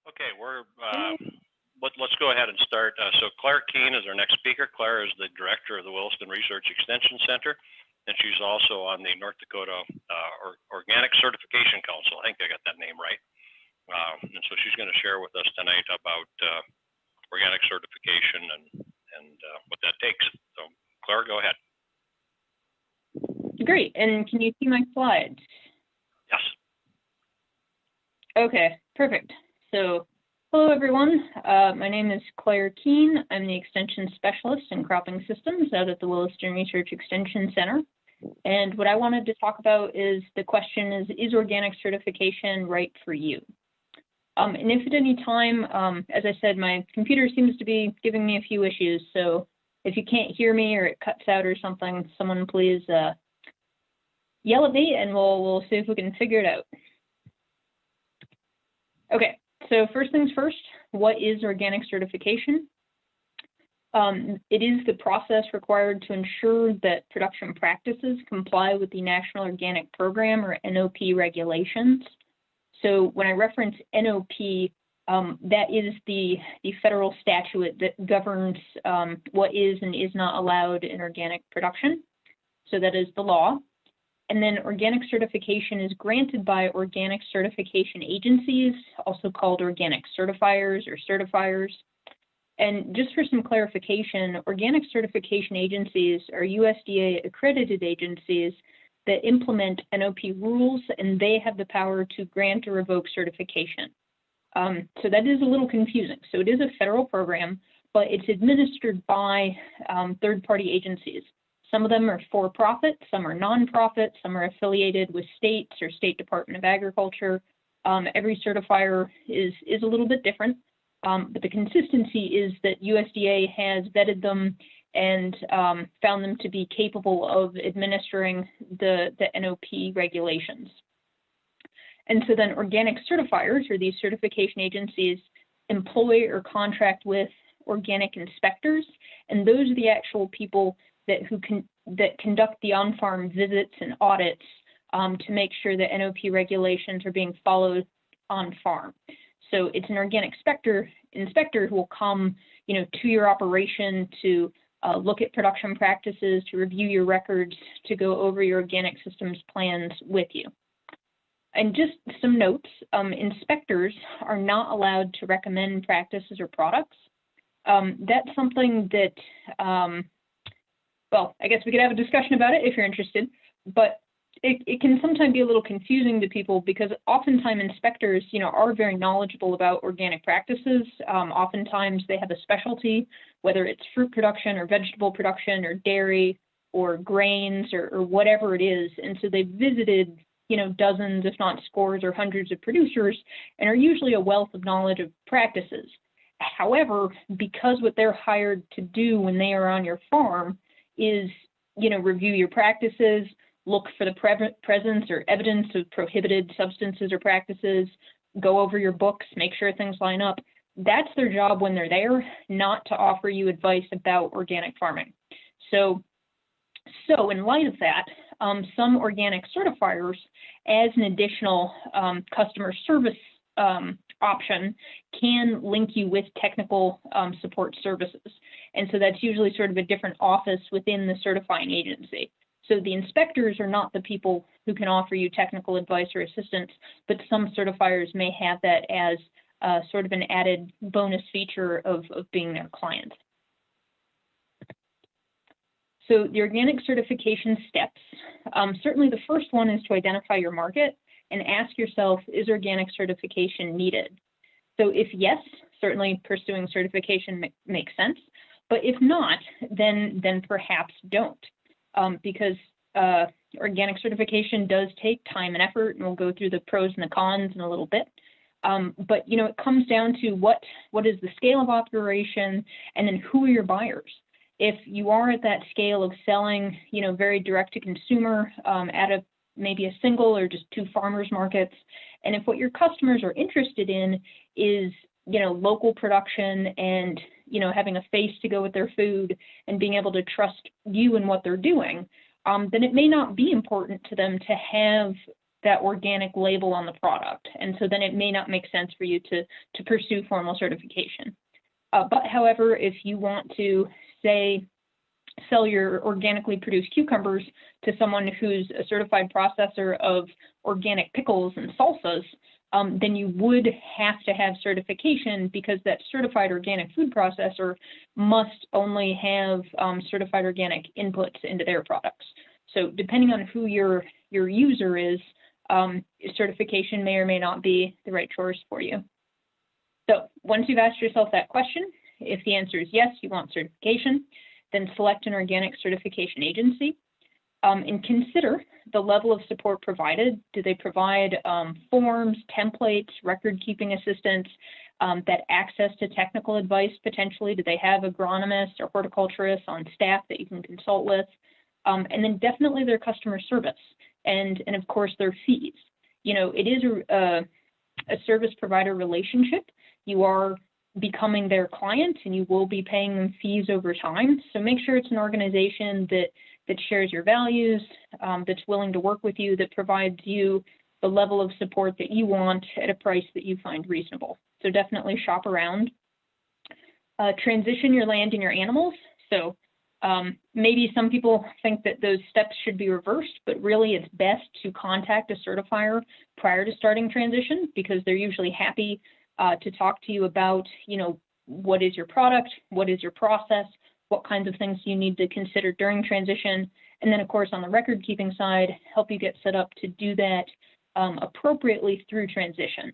Okay, let's go ahead and start. So Clair Keene is our next speaker. Clair is the director of the Williston Research Extension Center, and she's also on the North Dakota Organic Certification Council. I think I got that name right. And so she's going to share with us tonight about organic certification and what that takes. So Clair, go ahead. Great. And can you see my slides? Yes. Okay, perfect. So hello, everyone. My name is Clair Keene. I'm the Extension Specialist in Cropping Systems out at the Williston Research Extension Center. And what I wanted to talk about is the question is organic certification right for you? And if at any time, as I said, my computer seems to be giving me a few issues. So if you can't hear me or it cuts out or something, someone please yell at me and we'll see if we can figure it out. Okay, so first things first, what is organic certification? It is the process required to ensure that production practices comply with the National Organic Program or NOP regulations. So when I reference NOP, that is the federal statute that governs what is and is not allowed in organic production. So that is the law. And then organic certification is granted by organic certification agencies, also called organic certifiers or certifiers. And just for some clarification, organic certification agencies are USDA accredited agencies that implement NOP rules, and they have the power to grant or revoke certification. So that is a little confusing. So it is a federal program, but it's administered by third-party agencies. Some of them are for-profit, some are nonprofit, some are affiliated with states or State Department of Agriculture. Every certifier is a little bit different, but the consistency is that USDA has vetted them and found them to be capable of administering the NOP regulations. And so then organic certifiers, or these certification agencies, employ or contract with organic inspectors, and those are the actual people that conduct the on-farm visits and audits to make sure that NOP regulations are being followed on farm. So it's an organic inspector who will come, to your operation to look at production practices, to review your records, to go over your organic systems plans with you. And just some notes, inspectors are not allowed to recommend practices or products. That's something that, well, I guess we could have a discussion about it if you're interested, but it can sometimes be a little confusing to people because oftentimes inspectors, are very knowledgeable about organic practices. Oftentimes they have a specialty, whether it's fruit production or vegetable production or dairy or grains or whatever it is. And so they've visited, dozens, if not scores or hundreds of producers and are usually a wealth of knowledge of practices. However, because what they're hired to do when they are on your farm is, review your practices, look for the presence or evidence of prohibited substances or practices, go over your books, make sure things line up. That's their job when they're there, not to offer you advice about organic farming. So in light of that, some organic certifiers, as an additional customer service option, can link you with technical support services. And so that's usually sort of a different office within the certifying agency. So the inspectors are not the people who can offer you technical advice or assistance, but some certifiers may have that as sort of an added bonus feature of being their client. So the organic certification steps, certainly the first one is to identify your market and ask yourself, is organic certification needed? So if yes, certainly pursuing certification makes sense, but if not, then perhaps don't. Because organic certification does take time and effort, and we'll go through the pros and the cons in a little bit. But it comes down to what is the scale of operation, and then who are your buyers. If you are at that scale of selling, very direct to consumer at maybe a single or just two farmers markets, and if what your customers are interested in is local production and having a face to go with their food and being able to trust you and what they're doing, then it may not be important to them to have that organic label on the product. And so then it may not make sense for you to pursue formal certification. But however, if you want to, say, sell your organically produced cucumbers to someone who's a certified processor of organic pickles and salsas, then you would have to have certification, because that certified organic food processor must only have certified organic inputs into their products. So depending on who your user is, certification may or may not be the right choice for you. So once you've asked yourself that question, if the answer is yes, you want certification, then select an organic certification agency, and consider the level of support provided. Do they provide forms, templates, record-keeping assistance, that access to technical advice potentially? Do they have agronomists or horticulturists on staff that you can consult with? And then definitely their customer service, and of course their fees. You know, it is a service provider relationship. You are becoming their client, and you will be paying them fees over time. So make sure it's an organization that shares your values, that's willing to work with you, that provides you the level of support that you want at a price that you find reasonable. So definitely shop around. Transition your land and your animals. So maybe some people think that those steps should be reversed, but really it's best to contact a certifier prior to starting transition, because they're usually happy to talk to you about, you know, what is your product, what is your process, what kinds of things you need to consider during transition. And then, of course, on the record-keeping side, help you get set up to do that appropriately through transition.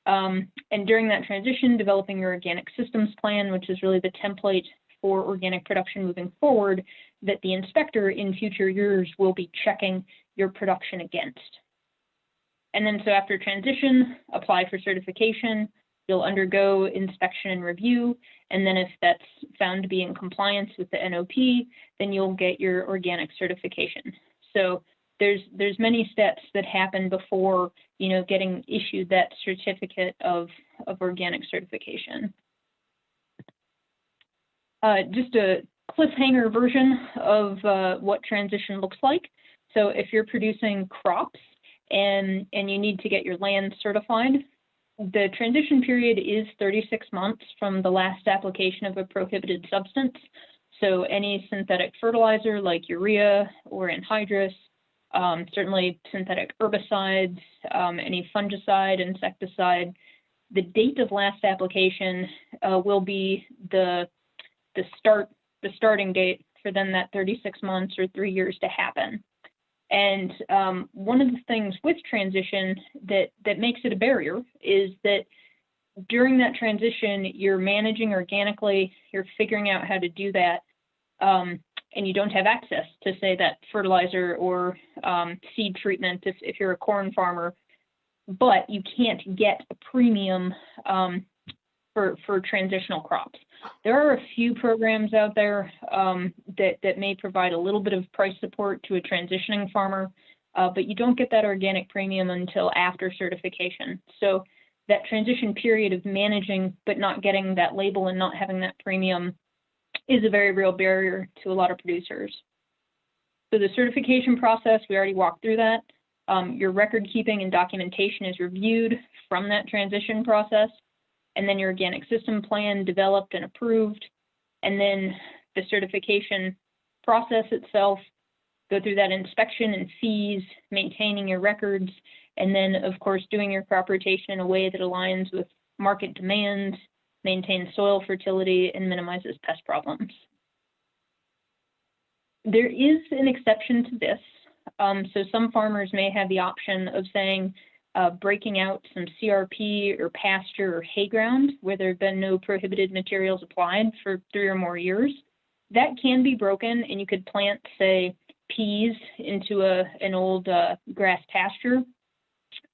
And during that transition, developing your organic systems plan, which is really the template for organic production moving forward, that the inspector in future years will be checking your production against. And then so after transition, apply for certification. You'll undergo inspection and review, and then if that's found to be in compliance with the NOP, then you'll get your organic certification. So there's many steps that happen before, you know, getting issued that certificate of organic certification. Just a cliffhanger version of what transition looks like. So if you're producing crops and you need to get your land certified, the transition period is 36 months from the last application of a prohibited substance. So any synthetic fertilizer like urea or anhydrous, certainly synthetic herbicides, any fungicide, insecticide. The date of last application will be the starting date for then that 36 months or 3 years to happen. And one of the things with transition that makes it a barrier is that during that transition, you're managing organically, you're figuring out how to do that, and you don't have access to, say, that fertilizer or seed treatment if you're a corn farmer, but you can't get a premium for transitional crops. There are a few programs out there that may provide a little bit of price support to a transitioning farmer, but you don't get that organic premium until after certification. So that transition period of managing but not getting that label and not having that premium is a very real barrier to a lot of producers. So the certification process, we already walked through that. Your record keeping and documentation is reviewed from that transition process, and then your organic system plan developed and approved, and then the certification process itself, go through that inspection and fees, maintaining your records, and then, of course, doing your crop rotation in a way that aligns with market demands, maintains soil fertility, and minimizes pest problems. There is an exception to this. So some farmers may have the option of saying, breaking out some CRP or pasture or hay ground where there have been no prohibited materials applied for 3 or more years. That can be broken, and you could plant, say, peas into an old grass pasture.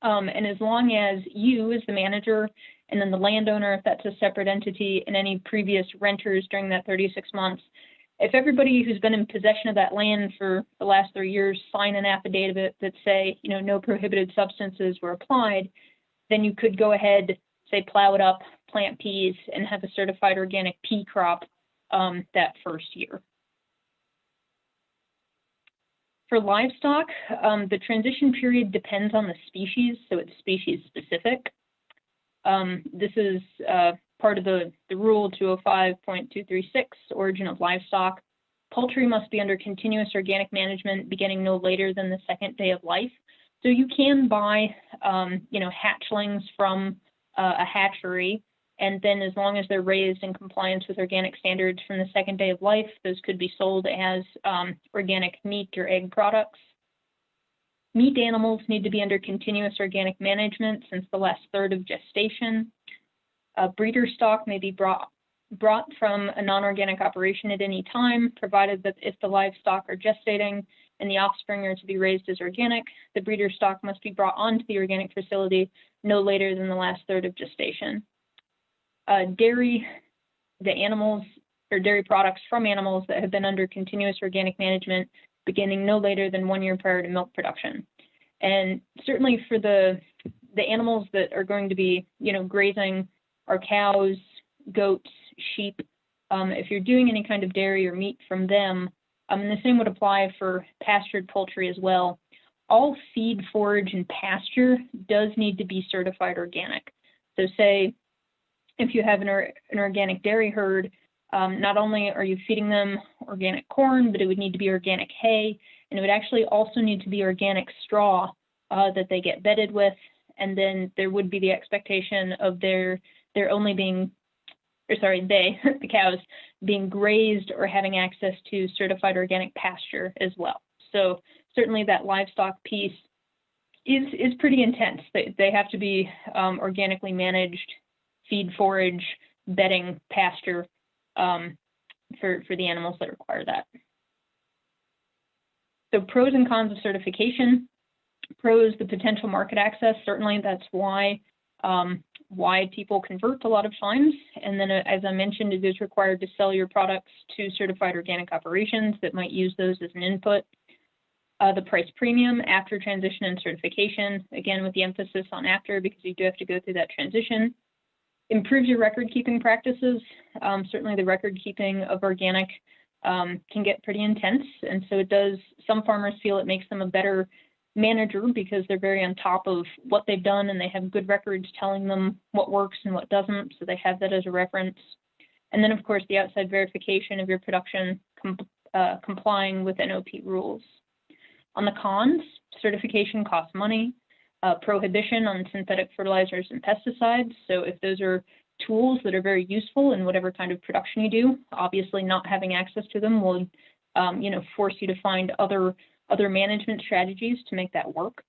And as long as you, as the manager, and then the landowner, if that's a separate entity, and any previous renters during that 36 months, if everybody who's been in possession of that land for the last 3 years sign an affidavit that say, you know, no prohibited substances were applied, then you could go ahead, say, plow it up, plant peas, and have a certified organic pea crop that first year. For livestock, the transition period depends on the species, so it's species specific. This is part of the rule 205.236, origin of livestock. Poultry must be under continuous organic management beginning no later than the second day of life. So you can buy, hatchlings from a hatchery, and then as long as they're raised in compliance with organic standards from the second day of life, those could be sold as organic meat or egg products. Meat animals need to be under continuous organic management since the last third of gestation. Breeder stock may be brought from a non-organic operation at any time, provided that if the livestock are gestating and the offspring are to be raised as organic, the breeder stock must be brought onto the organic facility no later than the last third of gestation. Dairy products from animals that have been under continuous organic management beginning no later than 1 year prior to milk production. And certainly for the animals that are going to be, grazing are cows, goats, sheep. If you're doing any kind of dairy or meat from them, and the same would apply for pastured poultry as well. All feed, forage, and pasture does need to be certified organic. So say if you have an organic dairy herd, not only are you feeding them organic corn, but it would need to be organic hay, and it would actually also need to be organic straw that they get bedded with, and then there would be the expectation of the cows being grazed or having access to certified organic pasture as well. So certainly that livestock piece is pretty intense. They have to be organically managed, feed, forage, bedding, pasture for the animals that require that. So pros and cons of certification. Pros, the potential market access. Certainly that's why people convert a lot of times. And then as I mentioned, it is required to sell your products to certified organic operations that might use those as an input. The price premium after transition and certification, again, with the emphasis on after because you do have to go through that transition. Improves your record keeping practices. Certainly the record keeping of organic can get pretty intense. And so it does, some farmers feel it makes them a better manager because they're very on top of what they've done and they have good records telling them what works and what doesn't. So they have that as a reference. And then of course the outside verification of your production complying with NOP rules. On the cons, certification costs money. Prohibition on synthetic fertilizers and pesticides. So if those are tools that are very useful in whatever kind of production you do, obviously not having access to them will, force you to find other management strategies to make that work.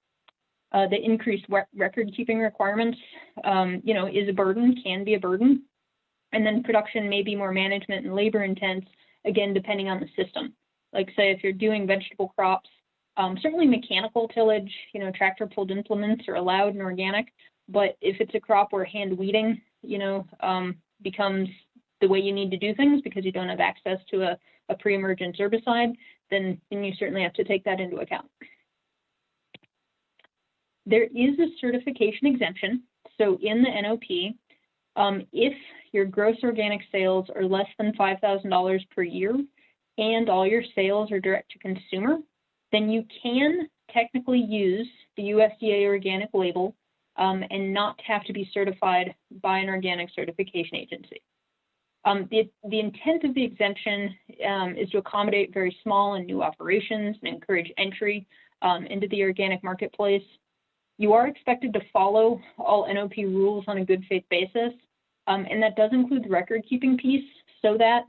The increased record keeping requirements, is a burden, can be a burden. And then production may be more management and labor intense, again, depending on the system. Like say if you're doing vegetable crops, certainly mechanical tillage, tractor pulled implements are allowed in organic, but if it's a crop where hand weeding, becomes the way you need to do things because you don't have access to a pre-emergent herbicide, then you certainly have to take that into account. There is a certification exemption. So in the NOP, if your gross organic sales are less than $5,000 per year and all your sales are direct to consumer, then you can technically use the USDA organic label and not have to be certified by an organic certification agency. The intent of the exemption is to accommodate very small and new operations and encourage entry into the organic marketplace. You are expected to follow all NOP rules on a good faith basis, and that does include the record keeping piece so that,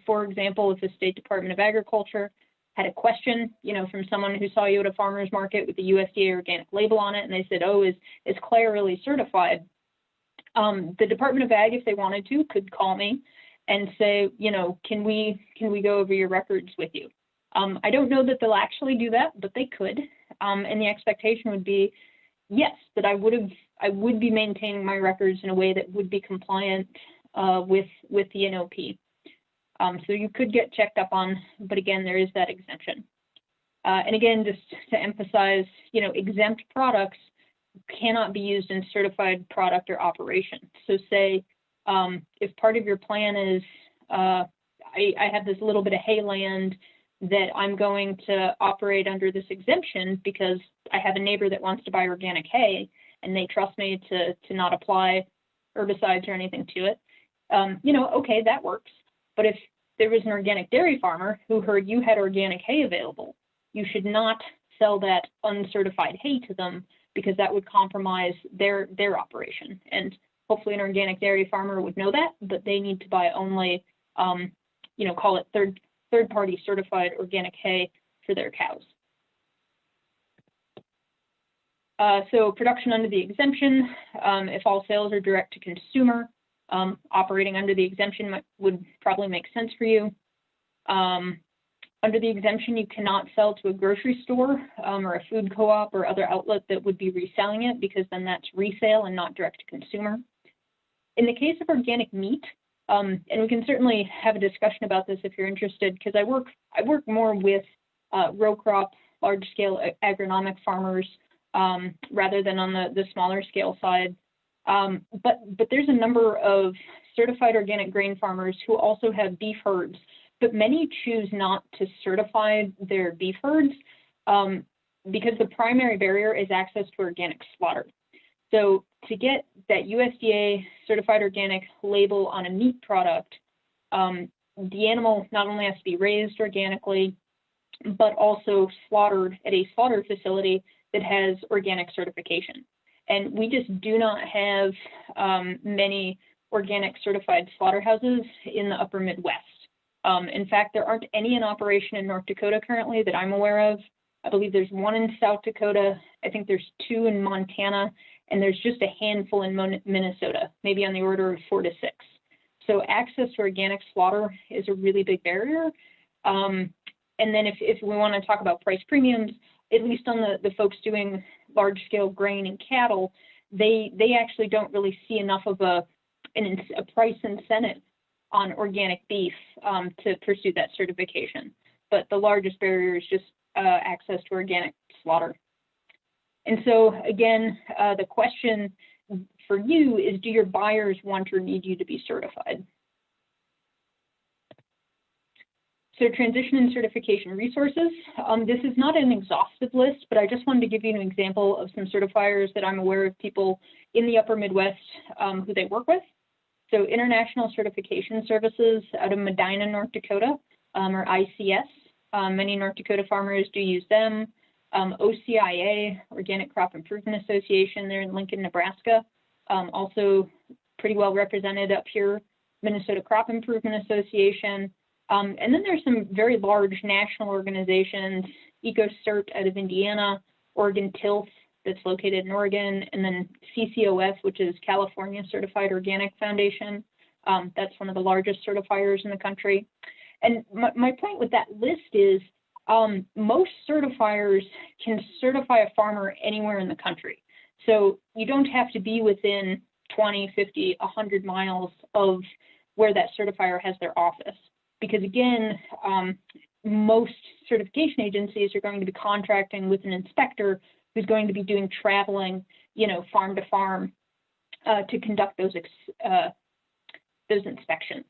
for example, if the State Department of Agriculture had a question, from someone who saw you at a farmer's market with the USDA organic label on it, and they said, "Oh, is Clair really certified?" The Department of Ag, if they wanted to, could call me and say, can we go over your records with you? I don't know that they'll actually do that, but they could. And the expectation would be, yes, that I would be maintaining my records in a way that would be compliant with the NOP. So you could get checked up on, but again, there is that exemption. And again, just to emphasize, exempt products cannot be used in certified product or operation. So say if part of your plan is, I have this little bit of hay land that I'm going to operate under this exemption because I have a neighbor that wants to buy organic hay and they trust me to not apply herbicides or anything to it, okay, that works. But if there was an organic dairy farmer who heard you had organic hay available, you should not sell that uncertified hay to them because that would compromise their operation. And hopefully an organic dairy farmer would know that, but they need to buy only, call it third-party certified organic hay for their cows. So production under the exemption, if all sales are direct to consumer, operating under the exemption would probably make sense for you. Under the exemption, you cannot sell to a grocery store or a food co-op or other outlet that would be reselling it because then that's resale and not direct to consumer. In the case of organic meat, and we can certainly have a discussion about this if you're interested, because I work more with row crop, large scale agronomic farmers rather than on the smaller scale side. But there's a number of certified organic grain farmers who also have beef herds, but many choose not to certify their beef herds because the primary barrier is access to organic slaughter. So to get that USDA certified organic label on a meat product, the animal not only has to be raised organically, but also slaughtered at a slaughter facility that has organic certification. And we just do not have many organic certified slaughterhouses in the upper Midwest. In fact, there aren't any in operation in North Dakota currently that I'm aware of. I believe there's one in South Dakota. I think there's 2 in Montana, and there's just a handful in Minnesota, maybe on the order of 4 to 6. So access to organic slaughter is a really big barrier. And then if we want to talk about price premiums, at least on the folks doing large-scale grain and cattle, they actually don't really see enough of a price incentive on organic beef to pursue that certification. But the largest barrier is just access to organic slaughter. And so, again, the question for you is, do your buyers want or need you to be certified? So transition and certification resources. This is not an exhaustive list, but I just wanted to give you an example of some certifiers that I'm aware of people in the upper Midwest who they work with. So International Certification Services out of Medina, North Dakota, or ICS. Many North Dakota farmers do use them. OCIA, Organic Crop Improvement Association, there in Lincoln, Nebraska, also pretty well represented up here. Minnesota Crop Improvement Association. And then there's some very large national organizations, EcoCert out of Indiana, Oregon TILF that's located in Oregon, and then CCOF, which is California Certified Organic Foundation. That's one of the largest certifiers in the country. And my point with that list is most certifiers can certify a farmer anywhere in the country. So you don't have to be within 20, 50, 100 miles of where that certifier has their office. Because again, most certification agencies are going to be contracting with an inspector who's going to be doing traveling, farm to farm to conduct those inspections.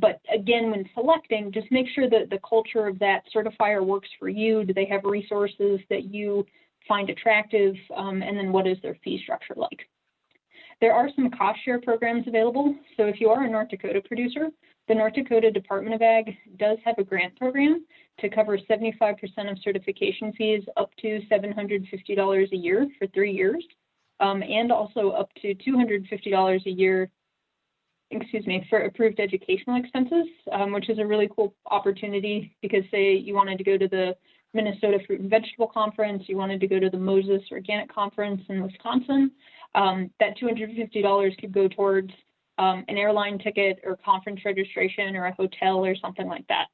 But again, when selecting, just make sure that the culture of that certifier works for you. Do they have resources that you find attractive? And then what is their fee structure like? There are some cost share programs available. So if you are a North Dakota producer, the North Dakota Department of Ag does have a grant program to cover 75% of certification fees up to $750 a year for 3 years, and also up to $250 a year, for approved educational expenses, which is a really cool opportunity because say you wanted to go to the Minnesota Fruit and Vegetable Conference, you wanted to go to the Moses Organic Conference in Wisconsin, that $250 could go towards an airline ticket or conference registration or a hotel or something like that.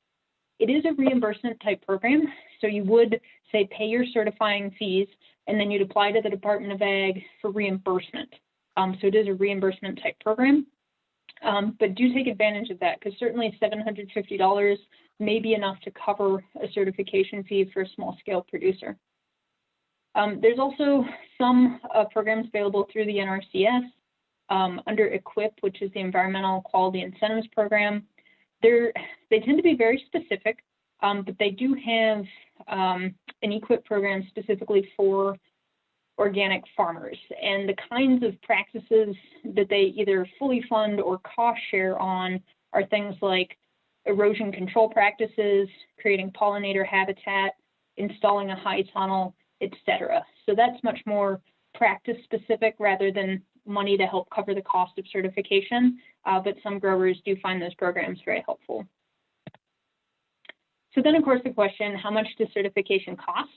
It is a reimbursement type program, so you would say pay your certifying fees and then you'd apply to the Department of Ag for reimbursement. So it is a reimbursement type program, but do take advantage of that because certainly $750 may be enough to cover a certification fee for a small scale producer. There's also some programs available through the NRCS. Under EQIP, which is the Environmental Quality Incentives Program, they tend to be very specific. but they do have an EQIP program specifically for organic farmers. And the kinds of practices that they either fully fund or cost share on are things like erosion control practices, creating pollinator habitat, installing a high tunnel, etc. So that's much more practice specific rather than money to help cover the cost of certification, but some growers do find those programs very helpful. So then, of course, the question, how much does certification cost?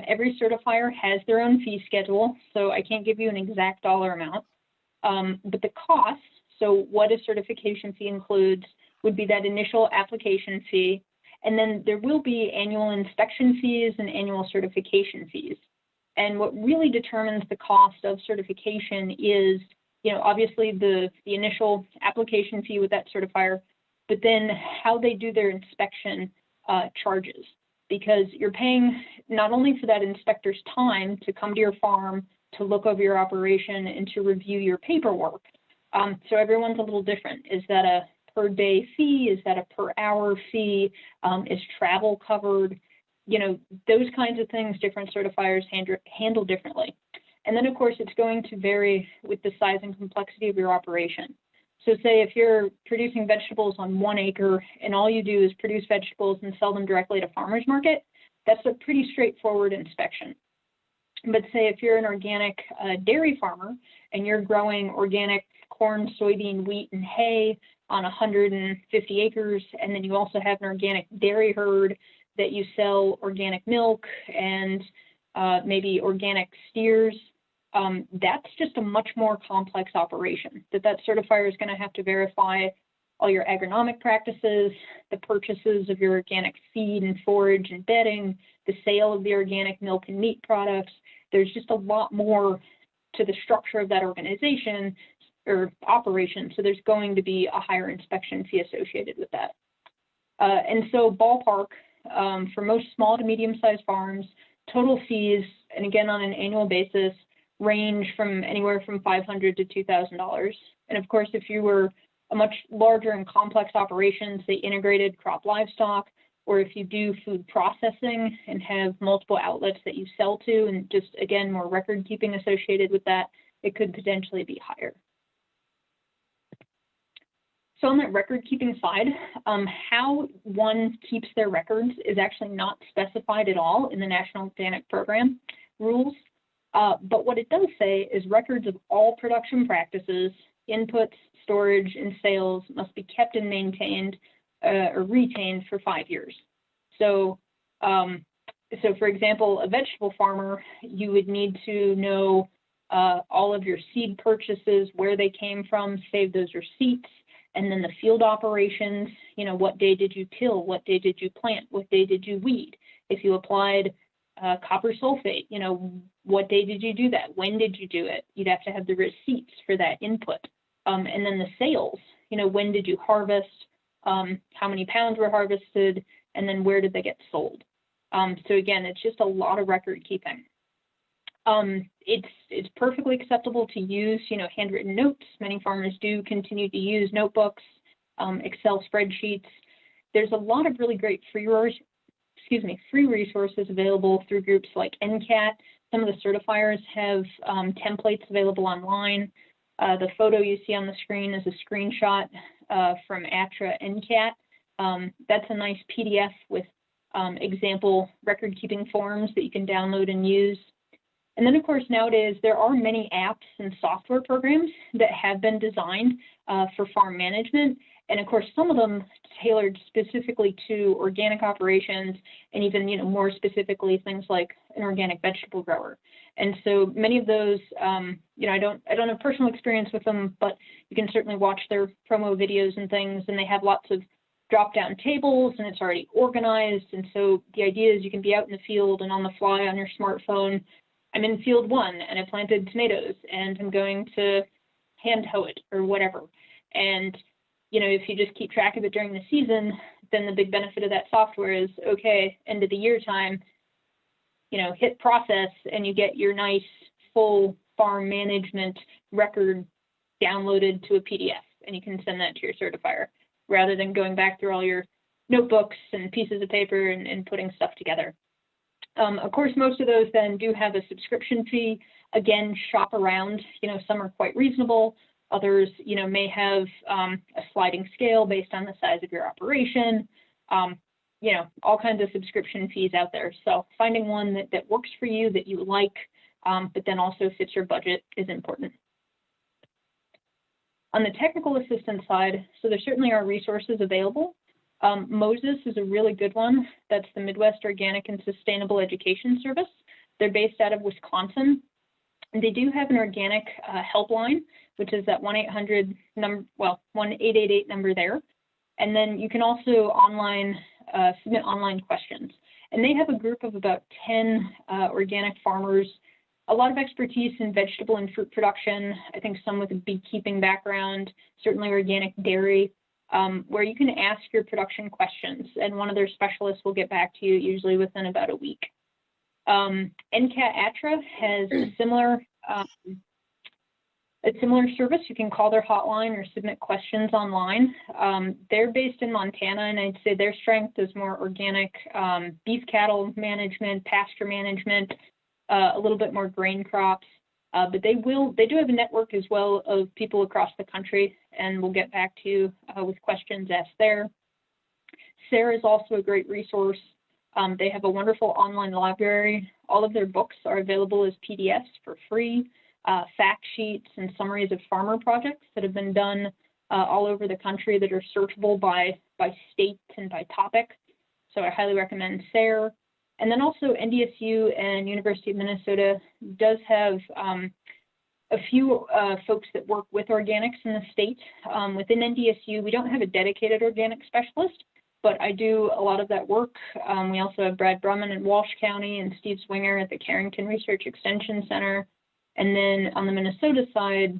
Every certifier has their own fee schedule, so I can't give you an exact dollar amount. But the cost, so what a certification fee includes, would be that initial application fee, and then there will be annual inspection fees and annual certification fees. And what really determines the cost of certification is, obviously the initial application fee with that certifier, but then how they do their inspection charges. Because you're paying not only for that inspector's time to come to your farm, to look over your operation, and to review your paperwork. So everyone's a little different. Is that a per day fee? Is that a per hour fee? Is travel covered? Those kinds of things different certifiers handle differently. And then, of course, it's going to vary with the size and complexity of your operation. So say if you're producing vegetables on 1 acre and all you do is produce vegetables and sell them directly to farmers market, that's a pretty straightforward inspection. But say if you're an organic dairy farmer and you're growing organic corn, soybean, wheat, and hay on 150 acres, and then you also have an organic dairy herd that you sell organic milk and maybe organic steers, that's just a much more complex operation. That certifier is going to have to verify all your agronomic practices, the purchases of your organic feed and forage and bedding, the sale of the organic milk and meat products. There's just a lot more to the structure of that organization or operation, so there's going to be a higher inspection fee associated with that. And so ballpark, for most small to medium-sized farms, total fees, and again on an annual basis, range from anywhere from $500 to $2,000. And of course, if you were a much larger and complex operation, say integrated crop livestock, or if you do food processing and have multiple outlets that you sell to, and just again, more record keeping associated with that, it could potentially be higher. So on that record keeping side, how one keeps their records is actually not specified at all in the National Organic Program rules. But what it does say is records of all production practices, inputs, storage, and sales must be kept and maintained or retained for 5 years. So for example, a vegetable farmer, you would need to know all of your seed purchases, where they came from, save those receipts, and then the field operations, what day did you till, what day did you plant, what day did you weed? If you applied copper sulfate, what day did you do that? When did you do it? You'd have to have the receipts for that input. And then the sales, when did you harvest, how many pounds were harvested, and then where did they get sold? So again, it's just a lot of record keeping. It's perfectly acceptable to use, handwritten notes. Many farmers do continue to use notebooks, Excel spreadsheets. There's a lot of really great free resources available through groups like NCAT. Some of the certifiers have templates available online. The photo you see on the screen is a screenshot from ATRA NCAT. That's a nice PDF with example record-keeping forms that you can download and use. And then, of course, nowadays, there are many apps and software programs that have been designed for farm management. And, of course, some of them tailored specifically to organic operations and even, more specifically things like an organic vegetable grower. And so many of those, I don't have personal experience with them, but you can certainly watch their promo videos and things, and they have lots of drop-down tables, and it's already organized. And so the idea is you can be out in the field and on the fly on your smartphone. I'm in field 1 and I planted tomatoes and I'm going to hand hoe it or whatever. And, if you just keep track of it during the season, then the big benefit of that software is, okay, end of the year time, hit process and you get your nice full farm management record downloaded to a PDF and you can send that to your certifier rather than going back through all your notebooks and pieces of paper and putting stuff together. Of course, most of those then do have a subscription fee. Again, shop around, some are quite reasonable. Others, may have a sliding scale based on the size of your operation. All kinds of subscription fees out there. So finding one that works for you, that you like, but then also fits your budget is important. On the technical assistance side, so there certainly are resources available. Moses is a really good one. That's the Midwest Organic and Sustainable Education Service. They're based out of Wisconsin. And they do have an organic helpline, which is that 1-800 number, 1-888 number there. And then you can also submit online questions. And they have a group of about 10 organic farmers, a lot of expertise in vegetable and fruit production. I think some with a beekeeping background, certainly organic dairy, where you can ask your production questions, and one of their specialists will get back to you usually within about a week. NCAT-ATRA has a similar service. You can call their hotline or submit questions online. They're based in Montana, and I'd say their strength is more organic beef cattle management, pasture management, a little bit more grain crops. But they do have a network as well of people across the country, and we'll get back to you with questions asked there. SARE is also a great resource. They have a wonderful online library. All of their books are available as PDFs for free, fact sheets and summaries of farmer projects that have been done all over the country that are searchable by state and by topic. So I highly recommend SARE. And then also NDSU and University of Minnesota does have a few folks that work with organics in the state. Within NDSU, we don't have a dedicated organic specialist, but I do a lot of that work. We also have Brad Brumman in Walsh County and Steve Swinger at the Carrington Research Extension Center. And then on the Minnesota side,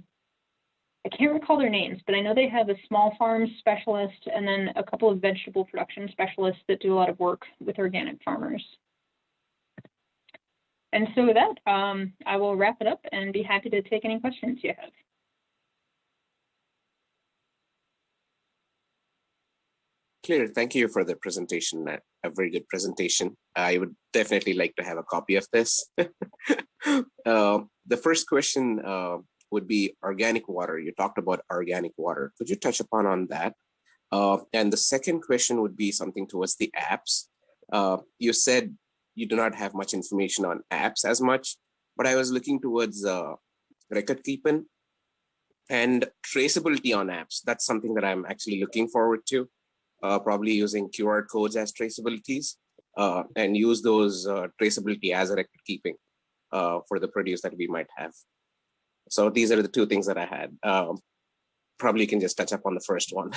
I can't recall their names, but I know they have a small farms specialist and then a couple of vegetable production specialists that do a lot of work with organic farmers. And so with that, I will wrap it up and be happy to take any questions you have. Claire, thank you for the presentation. A very good presentation. I would definitely like to have a copy of this. The first question would be organic water. You talked about organic water. Could you touch upon on that? And the second question would be something towards the apps. You said you do not have much information on apps as much, but I was looking towards record keeping and traceability on apps. That's something that I'm actually looking forward to, probably using QR codes as traceabilities and use those traceability as a record keeping for the produce that we might have. So these are the two things that I had. Probably you can just touch up on the first one.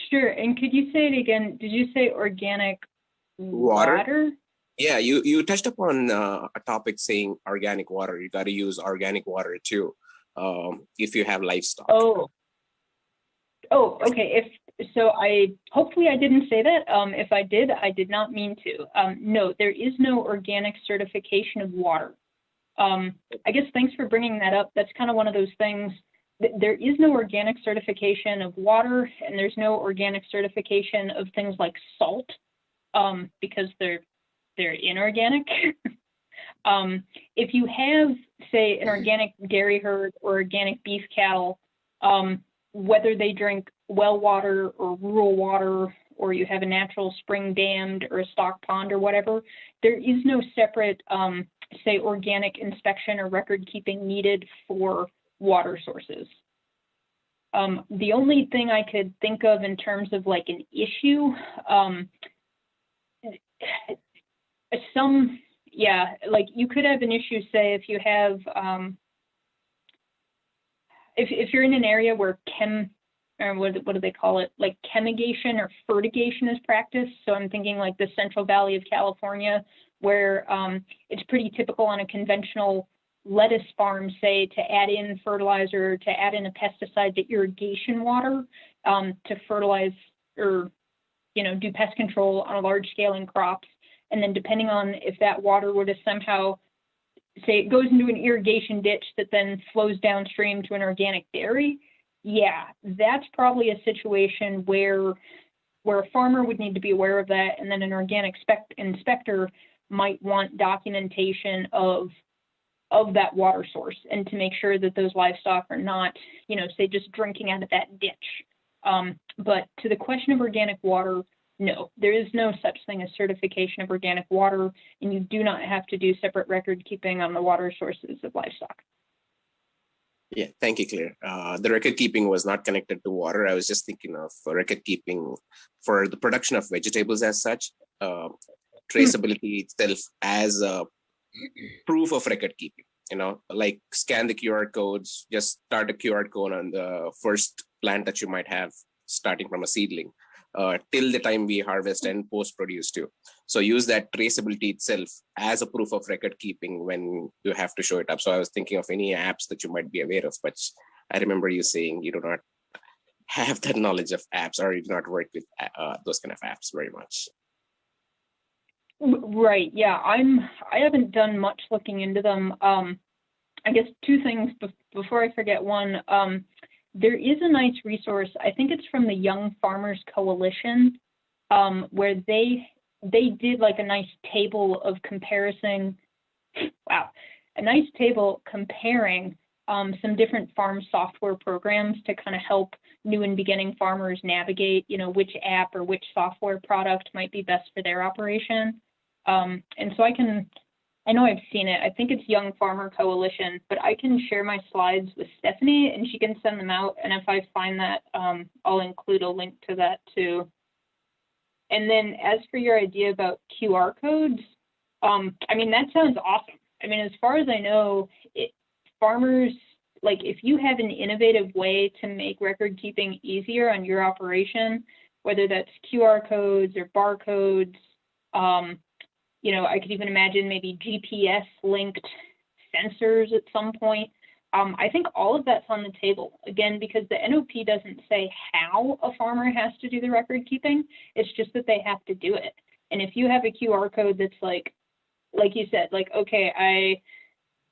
Sure, and could you say it again? Did you say organic water? Yeah, you touched upon a topic saying organic water. You got to use organic water too if you have livestock. Oh, okay. Hopefully I didn't say that. If I did, I did not mean to. No, there is no organic certification of water. I guess thanks for bringing that up. That's kind of one of those things. There is no organic certification of water, and there's no organic certification of things like salt. Because they're inorganic. If you have, say, an organic dairy herd or organic beef cattle, whether they drink well water or rural water, or you have a natural spring dammed or a stock pond or whatever, there is no separate, say, organic inspection or record keeping needed for water sources. The only thing I could think of in terms of like an issue, like you could have an issue, say, if you have, if you're in an area where what do they call it, like chemigation or fertigation is practiced. So I'm thinking like the Central Valley of California, where it's pretty typical on a conventional lettuce farm, say, to add in fertilizer, to add in a pesticide to irrigation water to fertilize or do pest control on a large scale in crops. And then depending on if that water were to somehow, say, it goes into an irrigation ditch that then flows downstream to an organic dairy, Yeah, that's probably a situation where a farmer would need to be aware of that, and then an organic inspector might want documentation of that water source, and to make sure that those livestock are not, say, just drinking out of that ditch. But to the question of organic water, no, there is no such thing as certification of organic water, and you do not have to do separate record keeping on the water sources of livestock. Yeah, thank you, Claire. The record keeping was not connected to water. I was just thinking of record keeping for the production of vegetables as such, traceability itself as a proof of record keeping. Like scan the QR codes, just start a QR code on the first plant that you might have starting from a seedling till the time we harvest and post-produce too. So use that traceability itself as a proof of record keeping when you have to show it up. So I was thinking of any apps that you might be aware of, but I remember you saying you do not have that knowledge of apps, or you do not work with those kind of apps very much. Right. Yeah, I haven't done much looking into them. I guess two things before I forget. One, there is a nice resource. I think it's from the Young Farmers Coalition, where they did like a nice table of comparison. Wow, a nice table comparing some different farm software programs to kind of help new and beginning farmers navigate, which app or which software product might be best for their operation. And so I know I've seen it. I think it's Young Farmer Coalition, but I can share my slides with Stephanie and she can send them out. And if I find that, I'll include a link to that too. And then as for your idea about QR codes, I mean, that sounds awesome. I mean, as far as I know, farmers, like if you have an innovative way to make record keeping easier on your operation, whether that's QR codes or barcodes, I could even imagine maybe GPS linked sensors at some point. I think all of that's on the table, again, because the NOP doesn't say how a farmer has to do the record keeping. It's just that they have to do it. And if you have a QR code that's like you said, like, okay,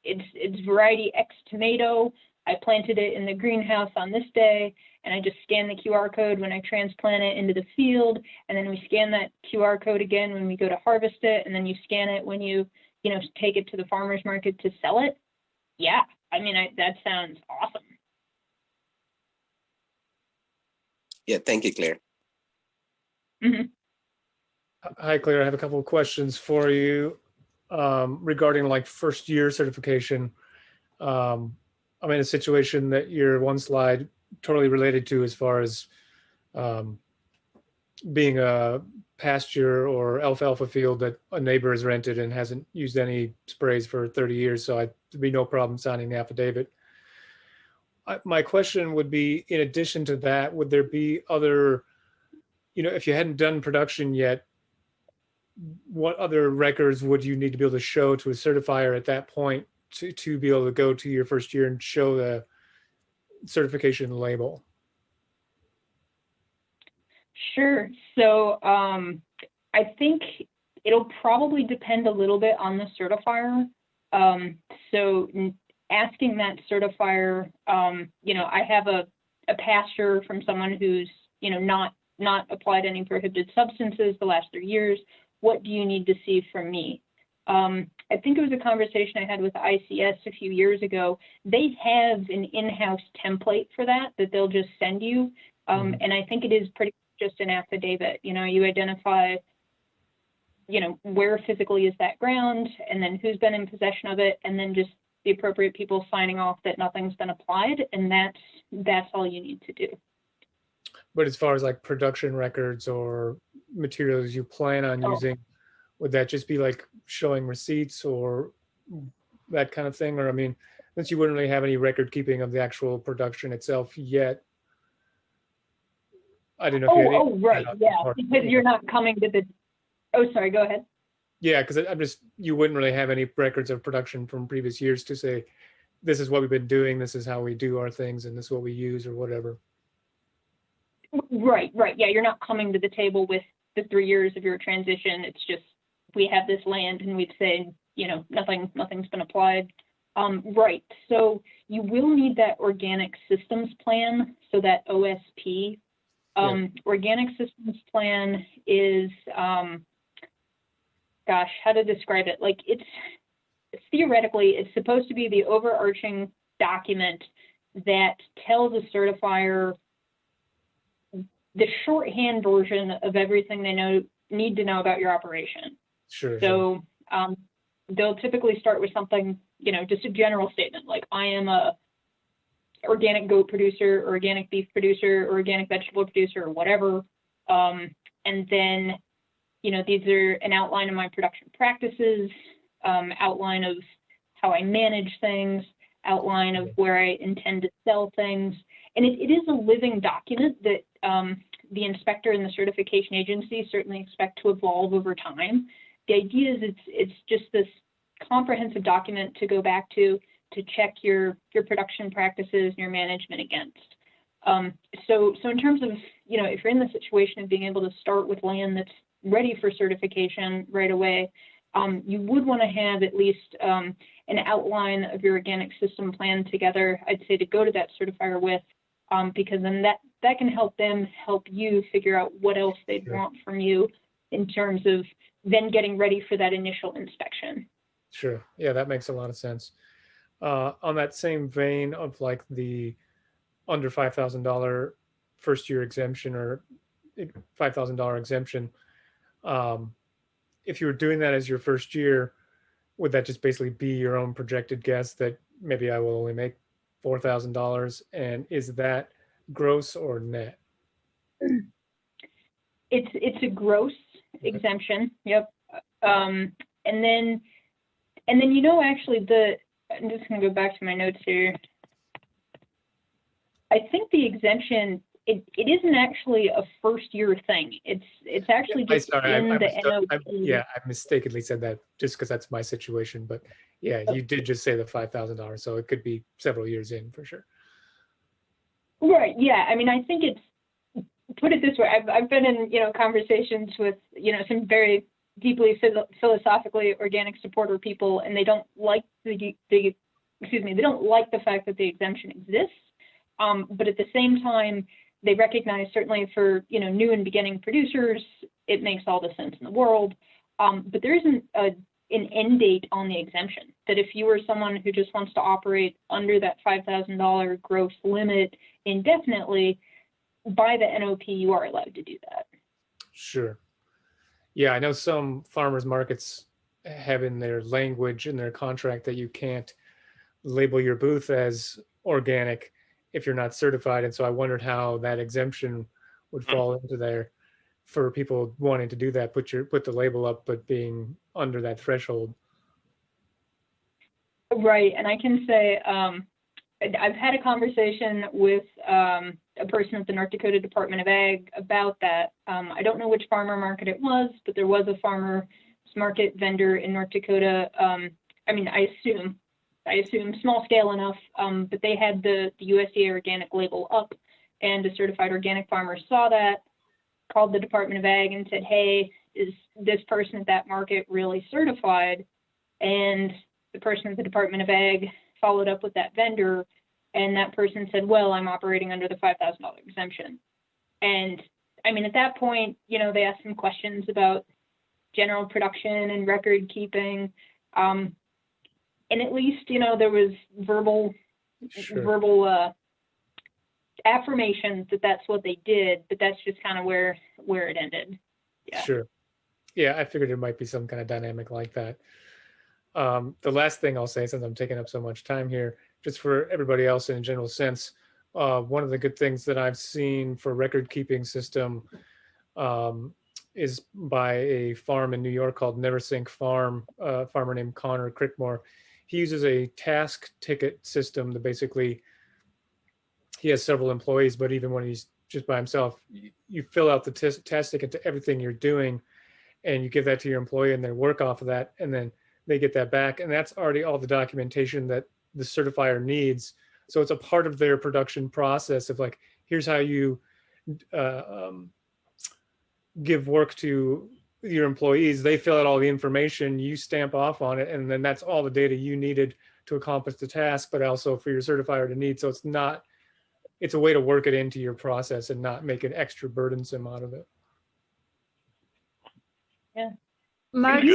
it's variety X tomato, I planted it in the greenhouse on this day, and I just scan the QR code when I transplant it into the field, and then we scan that QR code again when we go to harvest it, and then you scan it when you take it to the farmer's market to sell it. Yeah, I mean, that sounds awesome. Yeah, thank you, Claire. Mm-hmm. Hi, Claire. I have a couple of questions for you regarding like first year certification. I'm in a situation that your one slide totally related to as far as being a pasture or alfalfa field that a neighbor has rented and hasn't used any sprays for 30 years. So there'd be no problem signing the affidavit. My question would be, in addition to that, would there be other, if you hadn't done production yet, what other records would you need to be able to show to a certifier at that point to be able to go to your first year and show the certification label? Sure. So I think it'll probably depend a little bit on the certifier. So asking that certifier, I have a pasture from someone who's, not applied any prohibited substances the last 3 years. What do you need to see from me? I think it was a conversation I had with ICS a few years ago. They have an in-house template for that they'll just send you. And I think it is pretty just an affidavit. You identify, where physically is that ground, and then who's been in possession of it, and then just the appropriate people signing off that nothing's been applied. And that's all you need to do. But as far as like production records or materials you plan on using, would that just be like showing receipts or that kind of thing? Or, I mean, since you wouldn't really have any record keeping of the actual production itself yet, I don't know if you had any, right. Yeah, because you're not coming to the, sorry, go ahead. Yeah, because you wouldn't really have any records of production from previous years to say, this is what we've been doing, this is how we do our things, and this is what we use or whatever. Right. Yeah, you're not coming to the table with the 3 years of your transition. It's just, we have this land and we'd say, nothing's been applied. Right. So you will need that organic systems plan. So that OSP. Organic systems plan is, gosh, how to describe it? Like it's theoretically, it's supposed to be the overarching document that tells a certifier the shorthand version of everything they need to know about your operation. Sure. So they'll typically start with something, just a general statement like I am a organic goat producer, or organic beef producer, or organic vegetable producer, or whatever. And then, these are an outline of my production practices, outline of how I manage things, outline of where I intend to sell things. And it is a living document that the inspector and the certification agency certainly expect to evolve over time. The idea is it's just this comprehensive document to go back to check your production practices and your management against. So in terms of, if you're in the situation of being able to start with land that's ready for certification right away, you would want to have at least an outline of your organic system plan together, I'd say, to go to that certifier with, because then that can help them help you figure out what else they'd want from you in terms of then getting ready for that initial inspection. Sure. Yeah, that makes a lot of sense. On that same vein of like the under $5,000 first year exemption or $5,000 exemption, if you were doing that as your first year, would that just basically be your own projected guess that maybe I will only make $4,000? And is that gross or net? It's a gross exemption. Yep. And then actually I'm just going to go back to my notes here. I think the exemption, it isn't actually a first year thing. It's actually just I mistakenly said that just because that's my situation. But yeah, you did just say the $5,000, so it could be several years in for sure. Right. Yeah. I mean, I think put it this way. I've been in conversations with some very deeply philosophically organic supporter people, and they don't like they don't like the fact that the exemption exists. But at the same time, they recognize certainly for new and beginning producers, it makes all the sense in the world. But there isn't an end date on the exemption. That if you were someone who just wants to operate under that $5,000 gross limit indefinitely, by the NOP, you are allowed to do that. Sure. Yeah, I know some farmers markets have in their language in their contract that you can't label your booth as organic if you're not certified. And so I wondered how that exemption would fall into there for people wanting to do that, put the label up, but being under that threshold. Right. And I can say I've had a conversation with a person at the North Dakota Department of Ag about that. I don't know which farmer market it was, but there was a farmer's market vendor in North Dakota. I assume small scale enough, but they had the USDA organic label up, and a certified organic farmer saw that, called the Department of Ag and said, hey, is this person at that market really certified? And the person at the Department of Ag followed up with that vendor, and that person said, well, I'm operating under the $5,000 exemption. And at that point, they asked some questions about general production and record keeping. And at least, there was verbal affirmation that that's what they did, but that's just kind of where it ended. Yeah. Sure. Yeah, I figured there might be some kind of dynamic like that. The last thing I'll say, since I'm taking up so much time here, just for everybody else in a general sense, one of the good things that I've seen for record keeping system is by a farm in New York called Neversink Farm, a farmer named Connor Crickmore. He uses a task ticket system that basically, he has several employees, but even when he's just by himself, you fill out the task ticket to everything you're doing, and you give that to your employee, and they work off of that, and then they get that back. And that's already all the documentation that the certifier needs. So it's a part of their production process of like, here's how you give work to your employees. They fill out all the information, you stamp off on it, and then that's all the data you needed to accomplish the task, but also for your certifier to need. So it's a way to work it into your process and not make it extra burdensome out of it. Yeah. Mark, I'm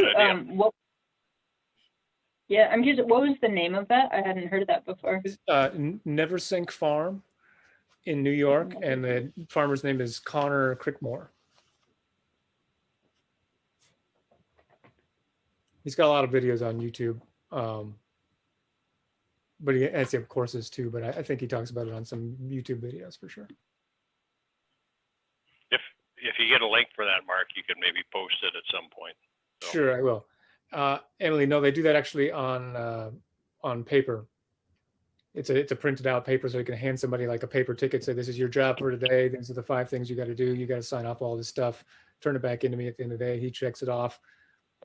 curious, what was the name of that? I hadn't heard of that before. Never Sink Farm in New York, and the farmer's name is Connor Crickmore. He's got a lot of videos on YouTube, but he has courses too. But I think he talks about it on some YouTube videos for sure. If you get a link for that, Mark, you could maybe post it at some point. So. Sure, I will. Emily, no, they do that actually on paper. It's a printed out paper, so you can hand somebody like a paper ticket, say this is your job for today. These are the 5 things you got to do. You got to sign off all this stuff, turn it back into me at the end of the day. He checks it off.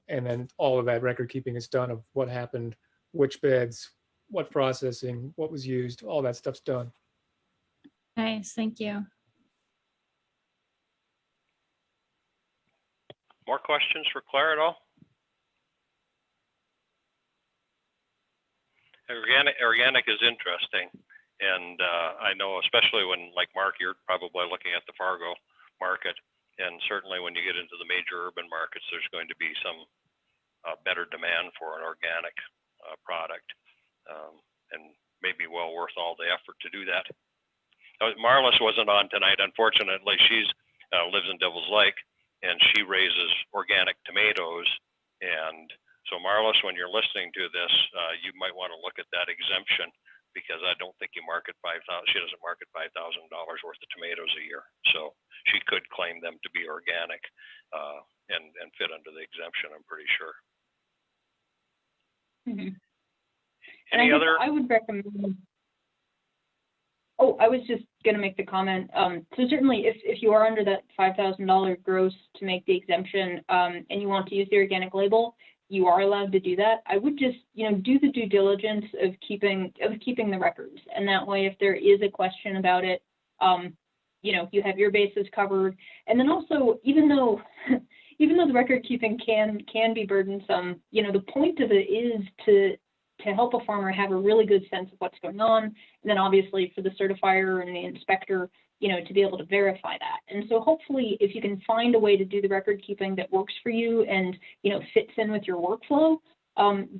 And then all of that record keeping is done of what happened, which beds, what processing, what was used, all that stuff's done. nice, thank you. More questions for Claire at all? Organic is interesting. And I know, especially when, like Mark, you're probably looking at the Fargo market. And certainly when you get into the major urban markets, there's going to be some better demand for an organic product, and maybe well worth all the effort to do that. Marlis wasn't on tonight, unfortunately. She's lives in Devil's Lake, and she raises organic tomatoes. And so Marlis, when you're listening to this, you might want to look at that exemption, because I don't think you market she doesn't market $5,000 worth of tomatoes a year. So she could claim them to be organic and fit under the exemption, I'm pretty sure. Mm-hmm. Any other? I would recommend. Oh, I was just going to make the comment. So certainly, if you are under that $5,000 gross to make the exemption, and you want to use the organic label, you are allowed to do that. I would just, do the due diligence of keeping the records, and that way, if there is a question about it, you have your bases covered. And then also, even though the record keeping can be burdensome, the point of it is to help a farmer have a really good sense of what's going on, and then obviously for the certifier and the inspector, to be able to verify that. And so hopefully, if you can find a way to do the record keeping that works for you and fits in with your workflow,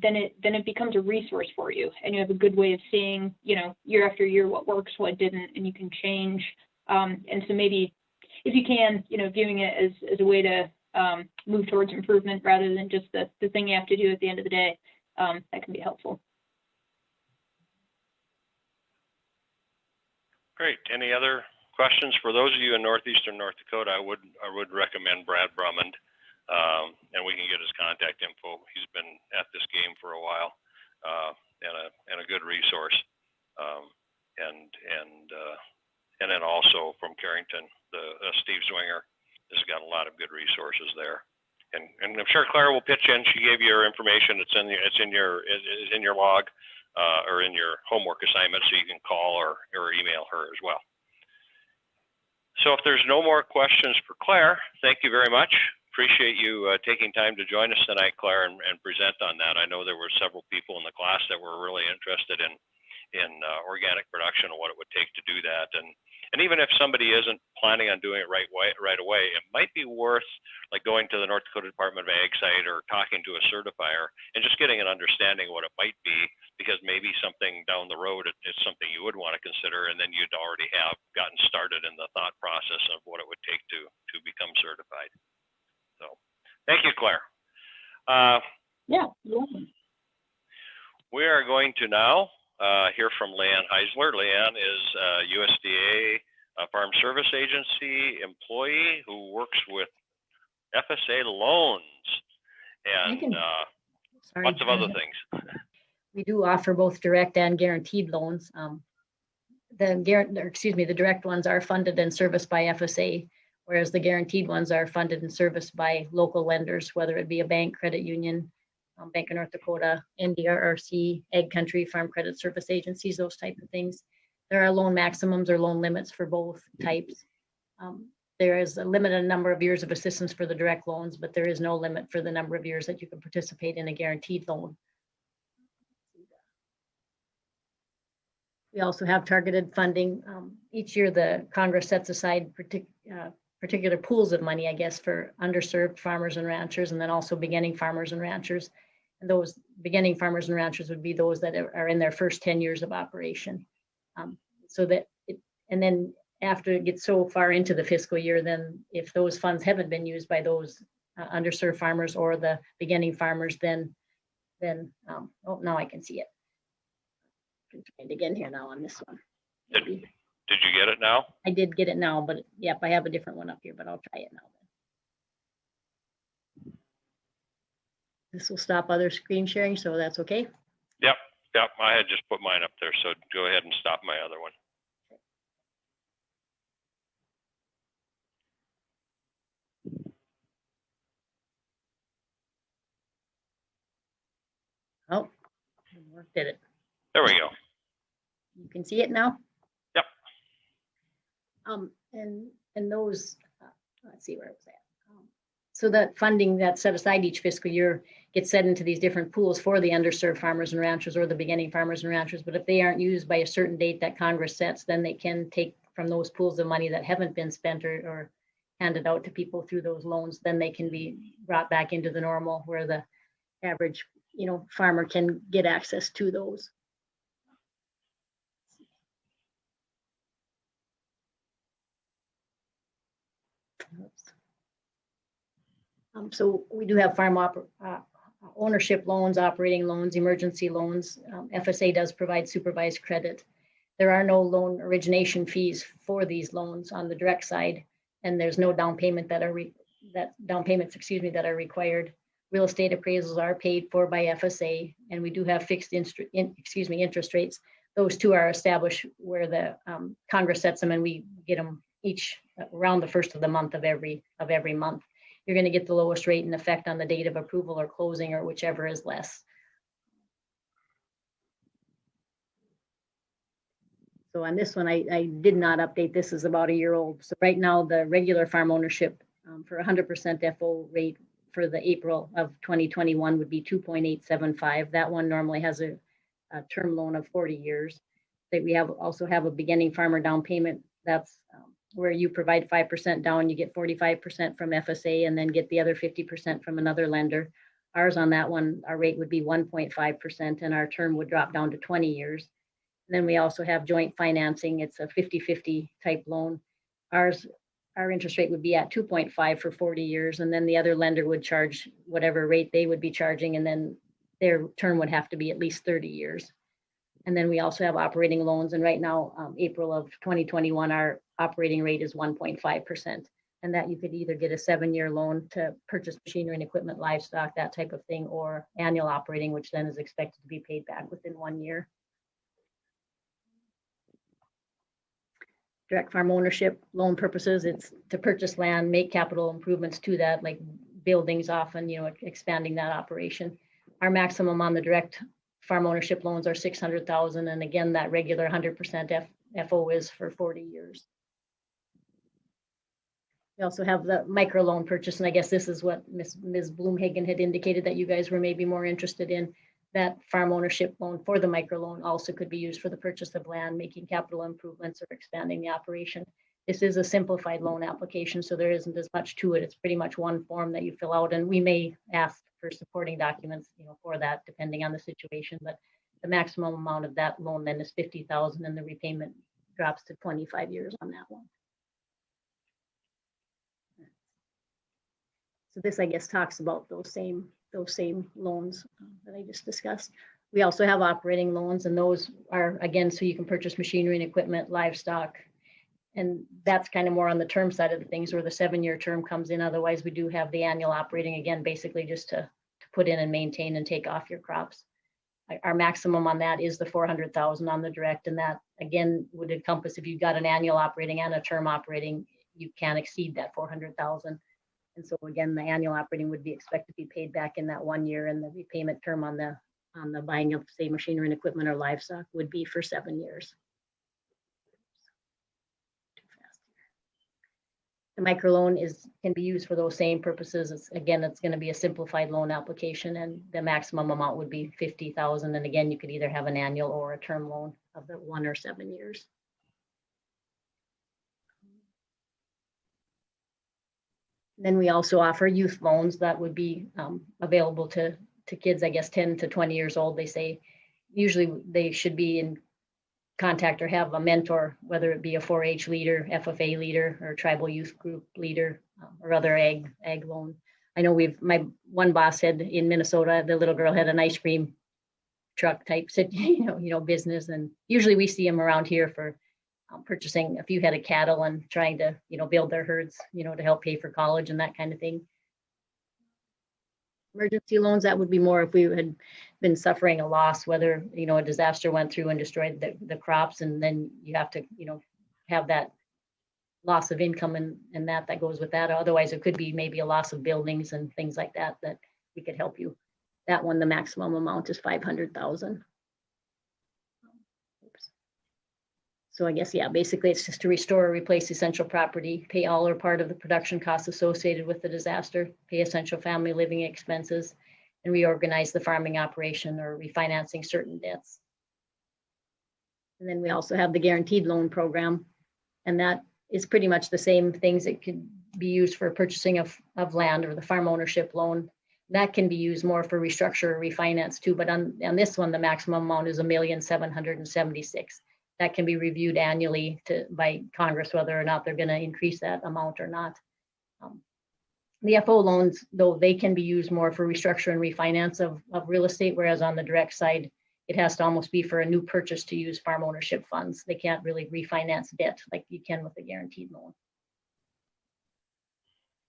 then it becomes a resource for you, and you have a good way of seeing year after year what works, what didn't, and you can change. And so maybe if you can, viewing it as a way to move towards improvement rather than just the thing you have to do at the end of the day, that can be helpful. Great. Any other questions? For those of you in northeastern North Dakota, I would recommend Brad Brummond, and we can get his contact info. He's been at this game for a while, and a good resource. And then also from Carrington, Steve Zwinger has got a lot of good resources there. And I'm sure Claire will pitch in. She gave you her information. It's in your log or in your homework assignment, so you can call or email her as well. So if there's no more questions for Claire, thank you very much. Appreciate you taking time to join us tonight, Claire, and present on that. I know there were several people in the class that were really interested in organic production and what it would take to do that. And even if somebody isn't planning on doing it right away, it might be worth like going to the North Dakota Department of Ag site or talking to a certifier and just getting an understanding of what it might be, because maybe something down the road, it's something you would want to consider, and then you'd already have gotten started in the thought process of what it would take to become certified. So thank you, Claire. Yeah. We are going to now hear from Leeann Heisler. Leeann is USDA Farm Service Agency employee who works with FSA loans and lots of other things. We do offer both direct and guaranteed loans. The direct ones are funded and serviced by FSA, whereas the guaranteed ones are funded and serviced by local lenders, whether it be a bank, credit union, Bank of North Dakota, NDRRC, Ag Country, Farm Credit Service Agencies, those type of things. There are loan maximums or loan limits for both types. There is a limited number of years of assistance for the direct loans, but there is no limit for the number of years that you can participate in a guaranteed loan. We also have targeted funding. Each year, the Congress sets aside particular pools of money, I guess, for underserved farmers and ranchers, and then also beginning farmers and ranchers. And those beginning farmers and ranchers would be those that are in their first 10 years of operation. And then after it gets so far into the fiscal year, then if those funds haven't been used by those underserved farmers or the beginning farmers, then oh, now I can see it. I'm trying again here now on this one. Did you get it now? I did get it now, but yep, I have a different one up here, but I'll try it now. This will stop other screen sharing, so that's okay. Yep. I had just put mine up there, so go ahead and stop my other one. Oh, did it? There we go. You can see it now. Yep. And those, let's see where it was at. So that funding that's set aside each fiscal year gets set into these different pools for the underserved farmers and ranchers or the beginning farmers and ranchers. But if they aren't used by a certain date that Congress sets, then they can take from those pools of money that haven't been spent or handed out to people through those loans. Then they can be brought back into the normal where the average, farmer can get access to those. So we do have farm ownership loans, operating loans, emergency loans. FSA does provide supervised credit. There are no loan origination fees for these loans on the direct side, and there's no down payments that are required. Real estate appraisals are paid for by FSA, and we do have fixed interest rates. Those two are established where the Congress sets them, and we get them each around the first of the month of every month. You're going to get the lowest rate in effect on the date of approval or closing, or whichever is less. So on this one, I did not update. This is about a year old. So right now, the regular farm ownership for 100% FO rate for the April of 2021 would be 2.875. That one normally has a term loan of 40 years. That we also have a beginning farmer down payment. That's where you provide 5% down, you get 45% from FSA and then get the other 50% from another lender. Ours on that one, our rate would be 1.5% and our term would drop down to 20 years. And then we also have joint financing. It's a 50-50 type loan. Our interest rate would be at 2.5 for 40 years. And then the other lender would charge whatever rate they would be charging. And then their term would have to be at least 30 years. And then we also have operating loans. And right now, April of 2021, our operating rate is 1.5%. And that you could either get a 7-year loan to purchase machinery and equipment, livestock, that type of thing, or annual operating, which then is expected to be paid back within 1 year. Direct farm ownership loan purposes, it's to purchase land, make capital improvements to that, like buildings often, expanding that operation. Our maximum on the direct farm ownership loans are $600,000. And again, that regular 100% FO is for 40 years. We also have the micro loan purchase. And I guess this is what Ms. Bloomhagen had indicated that you guys were maybe more interested in. That farm ownership loan for the micro loan also could be used for the purchase of land, making capital improvements or expanding the operation. This is a simplified loan application, so there isn't as much to it. It's pretty much one form that you fill out, and we may ask for supporting documents, for that, depending on the situation. But the maximum amount of that loan then is $50,000, and the repayment drops to 25 years on that one. So this, I guess, talks about those same loans that I just discussed. We also have operating loans, and those are, again, so you can purchase machinery and equipment, livestock, and that's kind of more on the term side of the things where the 7-year term comes in. Otherwise, we do have the annual operating, again, basically just to put in and maintain and take off your crops. Our maximum on that is the $400,000 on the direct, and that, again, would encompass if you've got an annual operating and a term operating, you can't exceed that $400,000. And so again, the annual operating would be expected to be paid back in that 1 year, and the repayment term on the buying of, say, machinery and equipment or livestock would be for 7 years. The microloan can be used for those same purposes. It's going to be a simplified loan application, and the maximum amount would be 50,000. And again, you could either have an annual or a term loan of the 1 or 7 years. Then we also offer youth loans that would be available to kids, I guess, 10 to 20 years old. They say usually they should be in contact or have a mentor, whether it be a 4-H leader, FFA leader, or tribal youth group leader, or other ag loan. I know my one boss had in Minnesota, the little girl had an ice cream truck type business, and usually we see them around here for purchasing a few head of cattle and trying to build their herds, to help pay for college and that kind of thing. Emergency loans, that would be more if we had been suffering a loss, whether a disaster went through and destroyed the crops, and then you have to have that loss of income and that goes with that. Otherwise, it could be maybe a loss of buildings and things like that we could help you. That one, the maximum amount is 500,000. So I guess, yeah, basically it's just to restore or replace essential property, pay all or part of the production costs associated with the disaster, pay essential family living expenses, and reorganize the farming operation or refinancing certain debts. And then we also have the guaranteed loan program, and that is pretty much the same things. It could be used for purchasing of land or the farm ownership loan. That can be used more for restructure or refinance too, but on this one, the maximum amount is $1,776,000. That can be reviewed annually by Congress, whether or not they're going to increase that amount or not. The FO loans, though, they can be used more for restructure and refinance of real estate, whereas on the direct side, it has to almost be for a new purchase to use farm ownership funds. They can't really refinance debt like you can with a guaranteed loan.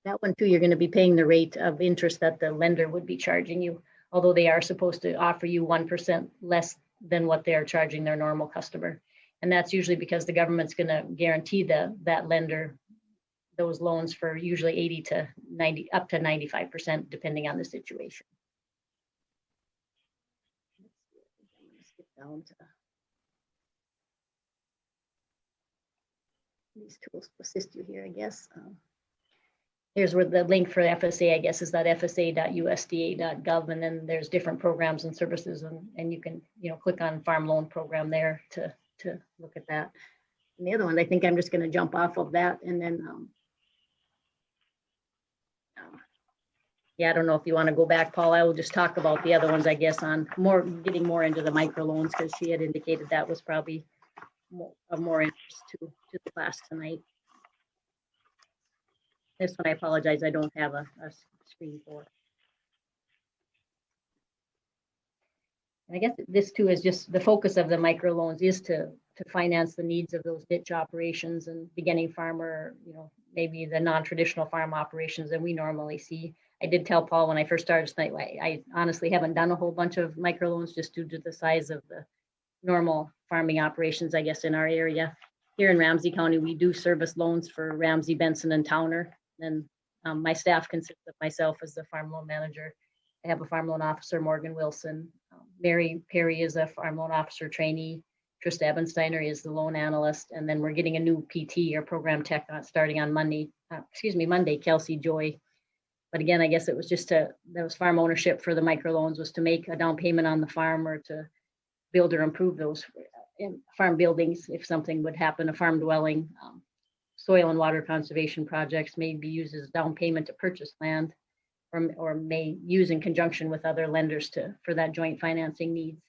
That one too, you're going to be paying the rate of interest that the lender would be charging you, although they are supposed to offer you 1% less than what they are charging their normal customer. And that's usually because the government's going to guarantee that lender those loans for usually 80 to 90, up to 95%, depending on the situation. Let's skip down to these tools to assist you here, I guess. Here's where the link for FSA, I guess, is that fsa.usda.gov, and then there's different programs and services, and you can click on farm loan program there to look at that. And the other one, I think I'm just going to jump off of that, and then yeah, I don't know if you want to go back, Paul. I will just talk about the other ones, I guess, on getting more into the microloans, because she had indicated that was probably of more interest to the class tonight. This one, I apologize, I don't have a screen for. And I guess this too is just the focus of the microloans is to finance the needs of those niche operations and beginning farmer, maybe the non-traditional farm operations that we normally see. I did tell Paul when I first started tonight, I honestly haven't done a whole bunch of microloans just due to the size of the normal farming operations, I guess, in our area. Here in Ramsey County, we do service loans for Ramsey, Benson, and Towner. And my staff consists of myself as the farm loan manager. I have a farm loan officer, Morgan Wilson. Mary Perry is a farm loan officer trainee. Trista Ebensteiner is the loan analyst. And then we're getting a new PT or program tech starting on Monday, Kelsey Joy. But again, I guess it was just that was farm ownership for the microloans, was to make a down payment on the farm or to build or improve those farm buildings if something would happen, a farm dwelling. Soil and water conservation projects may be used as down payment to purchase land, or may use in conjunction with other lenders for that joint financing needs.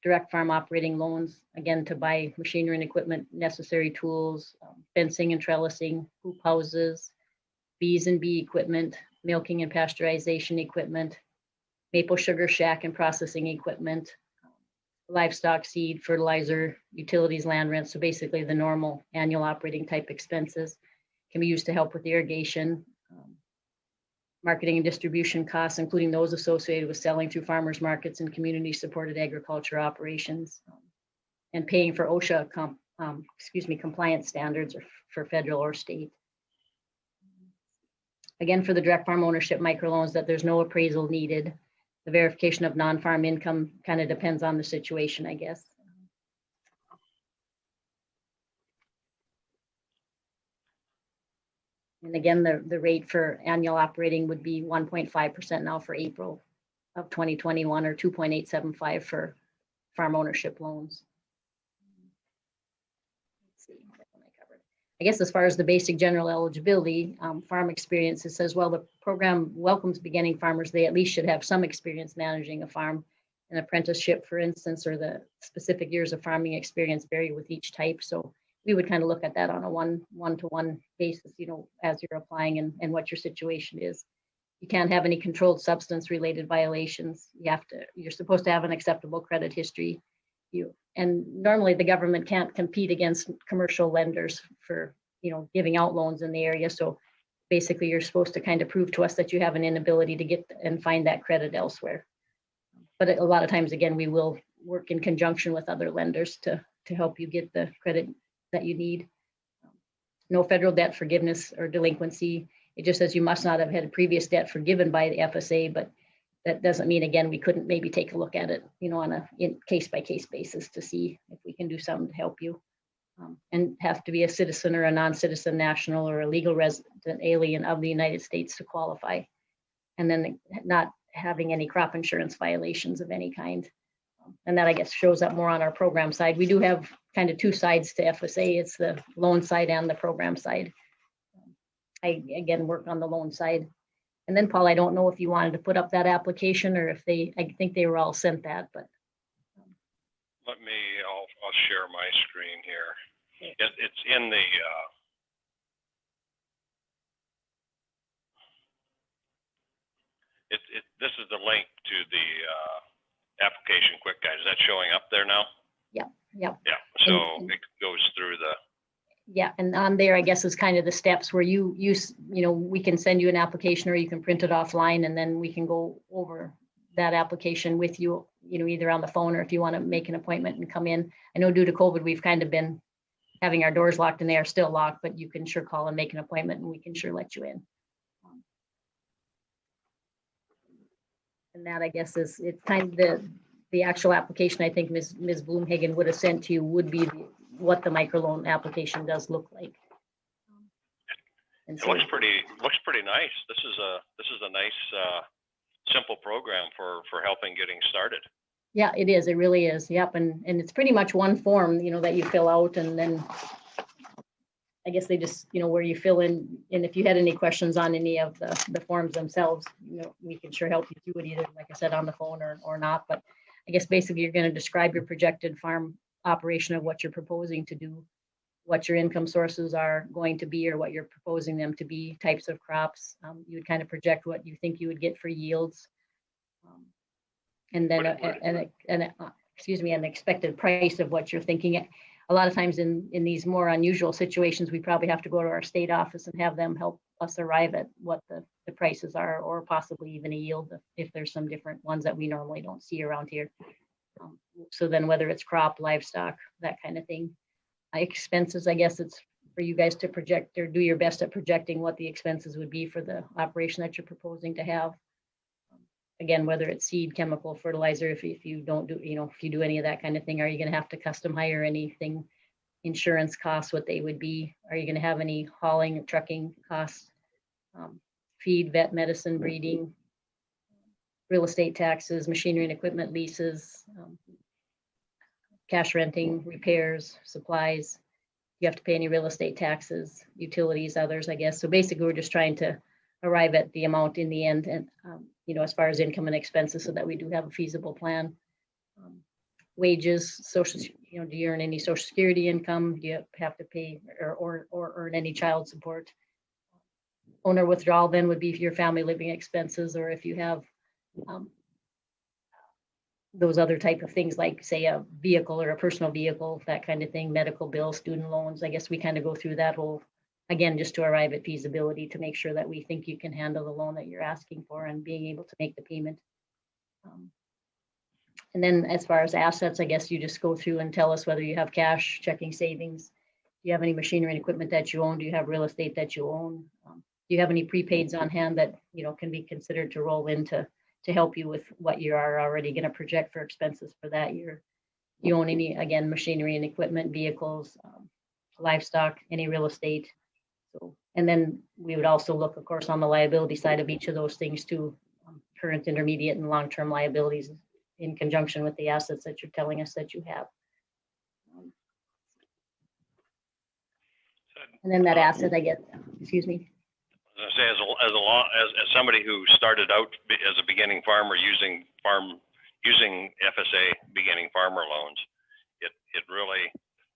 Direct farm operating loans, again, to buy machinery and equipment, necessary tools, fencing and trellising, hoop houses, bees and bee equipment, milking and pasteurization equipment, maple sugar shack and processing equipment, livestock, seed, fertilizer, utilities, land rent. So basically the normal annual operating type expenses can be used to help with irrigation, marketing and distribution costs, including those associated with selling through farmers markets and community supported agriculture operations, and paying for OSHA compliance standards for federal or state. Again, for the direct farm ownership microloans, that there's no appraisal needed. The verification of non-farm income kind of depends on the situation, I guess. And again, the rate for annual operating would be 1.5% now for April of 2021, or 2.875 for farm ownership loans. Let's see, what one I covered. I guess as far as the basic general eligibility, farm experience, it says, well, the program welcomes beginning farmers. They at least should have some experience managing a farm. An apprenticeship, for instance, or the specific years of farming experience vary with each type. So we would kind of look at that on a one-to-one basis, as you're applying and what your situation is. You can't have any controlled substance related violations. You're supposed to have an acceptable credit history. And normally the government can't compete against commercial lenders for, giving out loans in the area. So basically you're supposed to kind of prove to us that you have an inability to get and find that credit elsewhere. But a lot of times, again, we will work in conjunction with other lenders to help you get the credit that you need. No federal debt forgiveness or delinquency. It just says you must not have had previous debt forgiven by the FSA, but that doesn't mean, again, we couldn't maybe take a look at it, on a case-by-case basis to see if we can do something to help you. And have to be a citizen or a non-citizen national or a legal resident alien of the United States to qualify. And then not having any crop insurance violations of any kind. And that, I guess, shows up more on our program side. We do have kind of two sides to FSA. It's the loan side and the program side. I, again, work on the loan side. And then, Paul, I don't know if you wanted to put up that application or if I think they were all sent that, but. I'll share my screen here. It's in the, this is the link to the application quick guide. Is that showing up there now? Yeah. Yeah. So it goes through the. Yeah, and on there, I guess, is kind of the steps where we can send you an application, or you can print it offline, and then we can go over that application with you, either on the phone or if you want to make an appointment and come in. I know due to COVID, we've kind of been having our doors locked, and they are still locked, but you can sure call and make an appointment, and we can sure let you in. And that, I guess, is it's kind of the actual application. I think Ms. Bloomhagen would have sent to you would be what the microloan application does look like. And so, it looks pretty nice. This is a nice simple program for helping getting started. Yeah, it is. It really is. Yep. And it's pretty much one form, that you fill out, and then I guess they just, where you fill in, and if you had any questions on any of the forms themselves, we can sure help you through it, either, like I said, on the phone or not. But I guess basically you're going to describe your projected farm operation of what you're proposing to do, what your income sources are going to be, or what you're proposing them to be, types of crops. You would kind of project what you think you would get for yields. And then an expected price of what you're thinking. A lot of times in these more unusual situations, we probably have to go to our state office and have them help us arrive at what the prices are, or possibly even a yield if there's some different ones that we normally don't see around here. So then whether it's crop, livestock, that kind of thing. Expenses, I guess it's for you guys to project or do your best at projecting what the expenses would be for the operation that you're proposing to have. Again, whether it's seed, chemical, fertilizer, if you don't do, if you do any of that kind of thing, are you going to have to custom hire anything? Insurance costs, what they would be? Are you going to have any hauling, trucking costs? Feed, vet, medicine, breeding, real estate taxes, machinery and equipment leases, cash renting, repairs, supplies. You have to pay any real estate taxes, utilities, others, I guess. So basically, we're just trying to arrive at the amount in the end, and as far as income and expenses, so that we do have a feasible plan. Wages, social, do you earn any Social Security income? Do you have to pay or earn any child support? Owner withdrawal then would be your family living expenses, or if you have those other type of things, like say a vehicle or a personal vehicle, that kind of thing, medical bills, student loans. I guess we kind of go through that whole, again, just to arrive at feasibility, to make sure that we think you can handle the loan that you're asking for and being able to make the payment. And then as far as assets, I guess you just go through and tell us whether you have cash, checking, savings. Do you have any machinery and equipment that you own? Do you have real estate that you own? Do you have any prepaids on hand that can be considered to roll into to help you with what you are already going to project for expenses for that year? Do you own any, again, machinery and equipment, vehicles, livestock, any real estate? So And then we would also look, of course, on the liability side of each of those things too, current, intermediate, and long-term liabilities in conjunction with the assets that you're telling us that you have. And then that asset, I guess, excuse me. As I say, as somebody who started out as a beginning farmer using FSA beginning farmer loans, it really,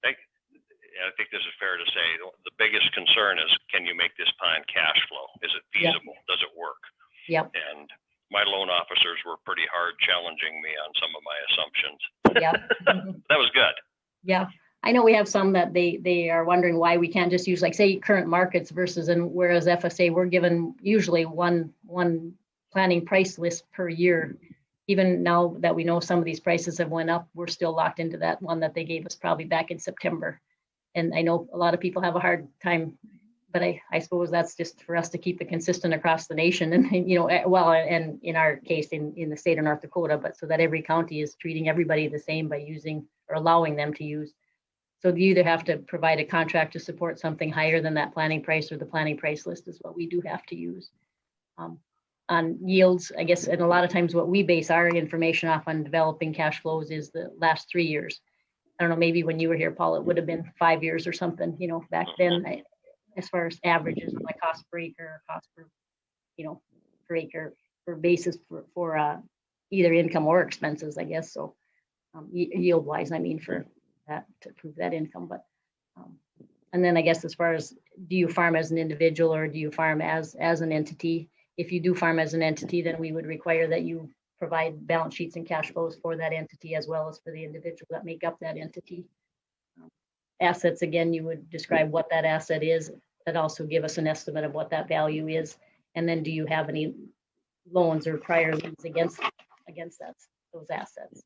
I think this is fair to say, the biggest concern is, can you make this plan cash flow? Is it feasible? Yep. Does it work? Yep. And my loan officers were pretty hard challenging me on some of my assumptions. Yeah. That was good. Yeah. I know we have some that they are wondering why we can't just use, like, say, current markets versus, and whereas FSA, we're given usually one planning price list per year. Even now that we know some of these prices have went up, we're still locked into that one that they gave us probably back in September. And I know a lot of people have a hard time, but I suppose that's just for us to keep it consistent across the nation, and you know, well, and in our case in the state of North Dakota, but so that every county is treating everybody the same by using or allowing them to use. So you either have to provide a contract to support something higher than that planning price, or the planning price list is what we do have to use. On yields, I guess, and a lot of times what we base our information off on developing cash flows is the last 3 years. I don't know, maybe when you were here, Paul, it would have been 5 years or something, you know, back then, as far as averages on like cost per acre, cost per, you know, per acre, per basis for either income or expenses, I guess. So yield wise, I mean, for that, to prove that income. But and then I guess as far as, do you farm as an individual or do you farm as an entity? If you do farm as an entity, then we would require that you provide balance sheets and cash flows for that entity as well as for the individual that make up that entity. Assets, again, you would describe what that asset is, but also give us an estimate of what that value is. And then do you have any loans or prior liens against that, those assets?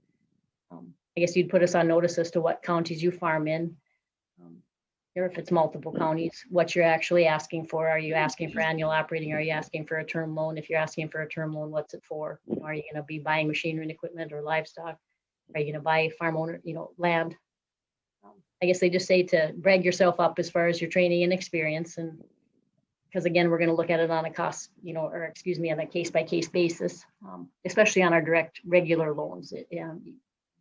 I guess you'd put us on notice as to what counties you farm in. Or if it's multiple counties, what you're actually asking for. Are you asking for annual operating? Are you asking for a term loan? If you're asking for a term loan, what's it for? Are you going to be buying machinery and equipment or livestock? Are you going to buy farm owner, you know, land? I guess they just say to brag yourself up as far as your training and experience. And because again, we're going to look at it on a cost, you know, or excuse me, on a case by case basis, especially on our direct regular loans.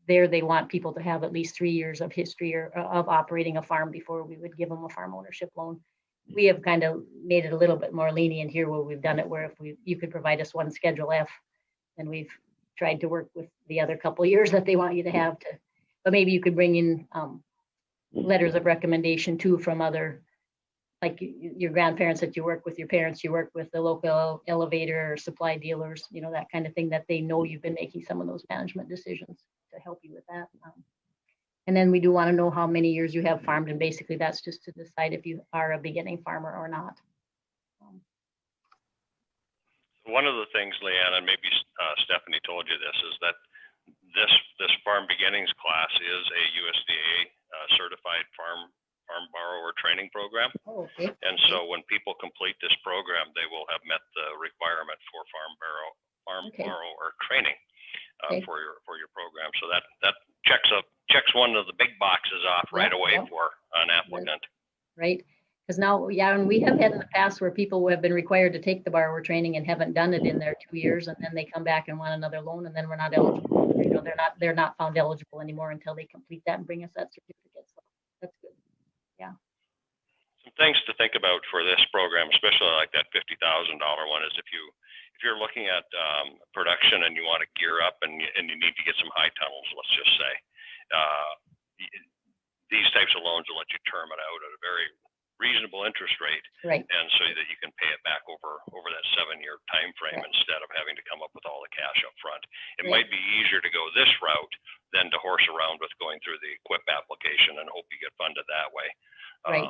There they want people to have at least 3 years of history or of operating a farm before we would give them a farm ownership loan. We have kind of made it a little bit more lenient here where we've done it where if you could provide us one Schedule F, and we've tried to work with the other couple of years that they want you to have to, but maybe you could bring in letters of recommendation too from other, like your grandparents that you work with, your parents you work with, the local elevator or supply dealers, you know, that kind of thing, that they know you've been making some of those management decisions to help you with that. And then we do want to know how many years you have farmed, and basically that's just to decide if you are a beginning farmer or not. One of the things, Leanne, and maybe Stephanie told you this, is that this farm beginnings class is a USDA certified farm borrower training program. Oh, okay. And so when people complete this program, they will have met the requirement for farm borrower training for your program. So that checks one of the big boxes off right away for an applicant. Right. Because now, and we have had in the past where people have been required to take the borrower training and haven't done it in their 2 years, and then they come back and want another loan, and then we're not eligible. You know, they're not found eligible anymore until they complete that and bring us that certificate. So that's good. Yeah. Some things to think about for this program, especially like that $50,000 one, is if you're looking at production and you want to gear up and you need to get some high tunnels, let's just say, these types of loans will let you term it out at a very reasonable interest rate, right? And so that you can pay it back over that 7-year time frame, instead of having to come up with all the cash up front. It might be easier to go this route than to horse around with going through the QIP application and hope you get funded that way. Right.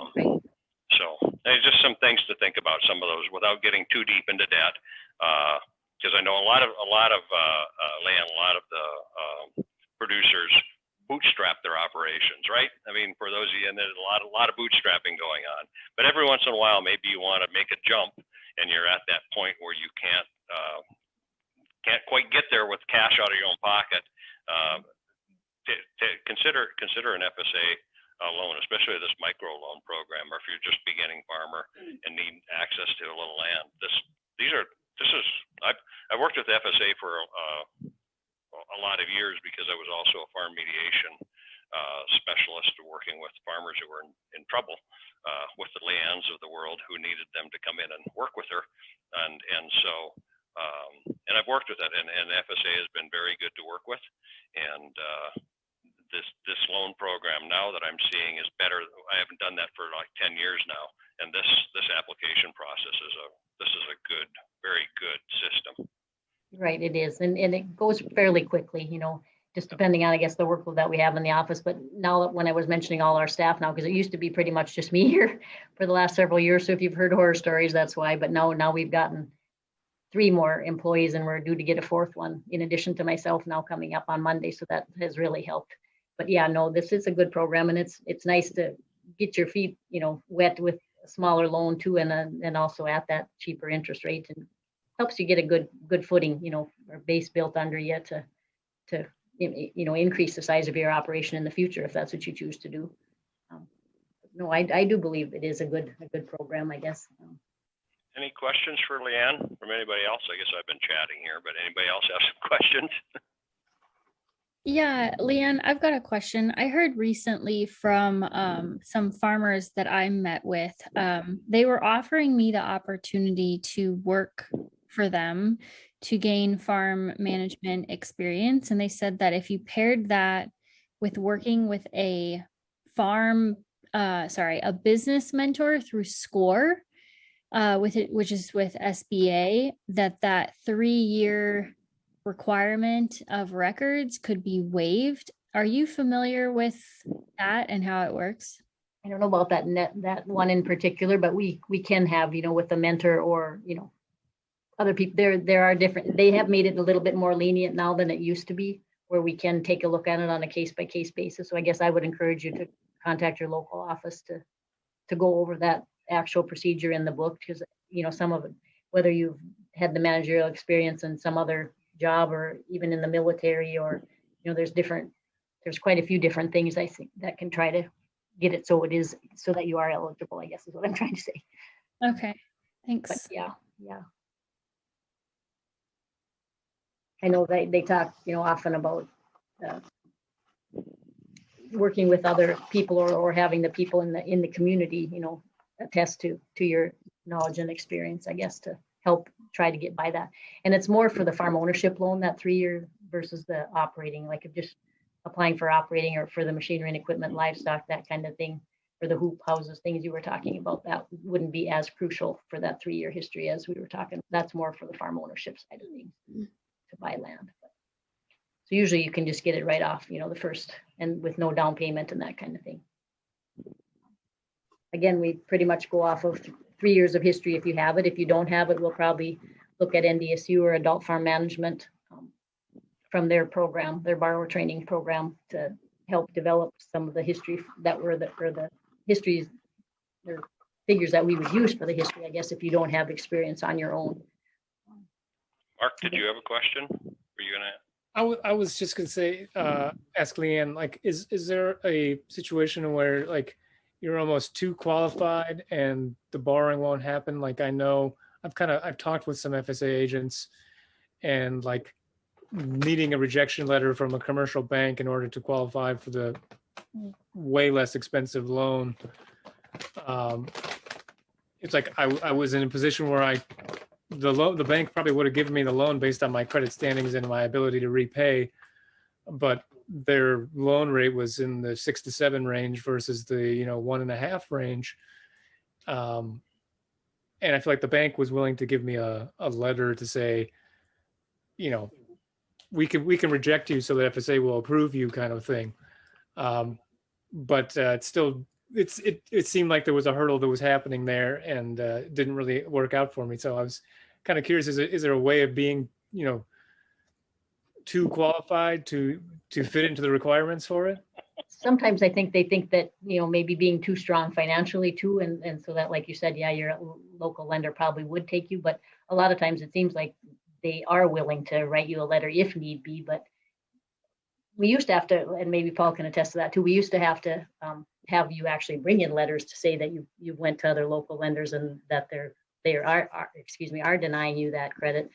So there's just some things to think about, some of those, without getting too deep into debt, because I know a lot of Leann, a lot of the producers bootstrap their operations, right? I mean, for those of you, and there's a lot of bootstrapping going on. But every once in a while, maybe you want to make a jump, and you're at that point where you can't quite get there with cash out of your own pocket. To consider an FSA loan, especially this micro loan program, or if you're just beginning farmer and need with FSA for a lot of years because I was also a farm mediation specialist working with farmers who were in trouble with the Leeanns of the world who needed them to come in and work with her. And so, and I've worked with that, and FSA has been very good to work with. And this loan program now that I'm seeing is better. I haven't done that for like 10 years now. And this application process is a good, very good system. Right, it is. And it goes fairly quickly, you know, just depending on, I guess, the workload that we have in the office. But now that when I was mentioning all our staff now, because it used to be pretty much just me here for the last several years. So if you've heard horror stories, that's why. But now we've gotten 3 more employees and we're due to get a 4th one in addition to myself now coming up on Monday. So that has really helped. But yeah, no, this is a good program, and it's nice to get your feet, you know, wet with a smaller loan too, and also at that cheaper interest rate, and helps you get a good footing, you know, or base built under you to you know, increase the size of your operation in the future if that's what you choose to do. No, I do believe it is a good program, I guess. Any questions for Leeann from anybody else? I guess I've been chatting here, but anybody else have some questions? Yeah, Leeann, I've got a question. I heard recently from some farmers that I met with, they were offering me the opportunity to work for them to gain farm management experience. And they said that if you paired that with working with a a business mentor through SCORE, which is with SBA, that 3-year requirement of records could be waived. Are you familiar with that and how it works? I don't know about that one in particular, but we can have, you know, with a mentor or, you know, other people, there are different, they have made it a little bit more lenient now than it used to be, where we can take a look at it on a case-by-case basis. So I guess I would encourage you to contact your local office to go over that actual procedure in the book, because, you know, some of it, whether you've had the managerial experience in some other job or even in the military, or, you know, there's quite a few different things I think that can try to get it so that you are eligible, I guess is what I'm trying to say. Okay, thanks. But yeah. I know they talk, you know, often about working with other people or having the people in the community, you know, attest to your knowledge and experience, I guess, to help try to get by that. And it's more for the farm ownership loan, that 3-year versus the operating, like if just applying for operating or for the machinery and equipment, livestock, that kind of thing, for the hoop houses, things you were talking about, that wouldn't be as crucial for that 3-year history as we were talking. That's more for the farm ownership side of things, to buy land. So usually you can just get it right off, you know, the first, and with no down payment and that kind of thing. Again, we pretty much go off of 3 years of history if you have it. If you don't have it, we'll probably look at NDSU or Adult Farm Management from their program, their borrower training program, to help develop some of the history that were the histories or figures that we would use for the history, I guess, if you don't have experience on your own. Mark, did you have a question? Were you gonna? I was just gonna say, ask Leeann, like, is there a situation where like you're almost too qualified and the borrowing won't happen? Like, I know I've talked with some FSA agents, and like needing a rejection letter from a commercial bank in order to qualify for the way less expensive loan. It's like I was in a position where the bank probably would have given me the loan based on my credit standings and my ability to repay, but their loan rate was in the 6 to 7 range versus the 1.5 range. And I feel like the bank was willing to give me a letter to say, we can reject you so that FSA will approve you, kind of thing. But it seemed like there was a hurdle that was happening there, and it didn't really work out for me. So I was kind of curious, is there a way of being, too qualified to fit into the requirements for it? Sometimes I think they think that, maybe being too strong financially too. And so that, like you said, yeah, your local lender probably would take you, but a lot of times it seems like they are willing to write you a letter if need be. But we used to have to, and maybe Paul can attest to that too, we used to have to have you actually bring in letters to say that you went to other local lenders and that they are denying you that credit.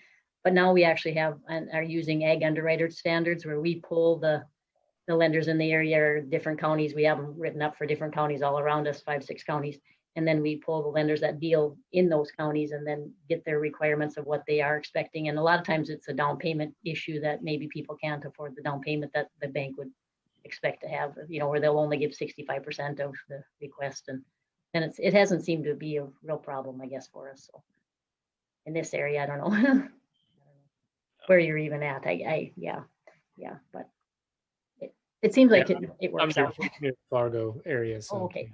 But now we actually have and are using ag underwriter standards where we pull the lenders in the area or different counties. We have them written up for different counties all around us, 5, 6 counties. And then we pull the lenders that deal in those counties and then get their requirements of what they are expecting. And a lot of times it's a down payment issue that maybe people can't afford the down payment that the bank would expect to have, where they'll only give 65% of the request. And it hasn't seemed to be a real problem, I guess, for us. So in this area, I don't know where you're even at. Yeah, but it seems like it works out. Near Fargo area. So. Oh, okay.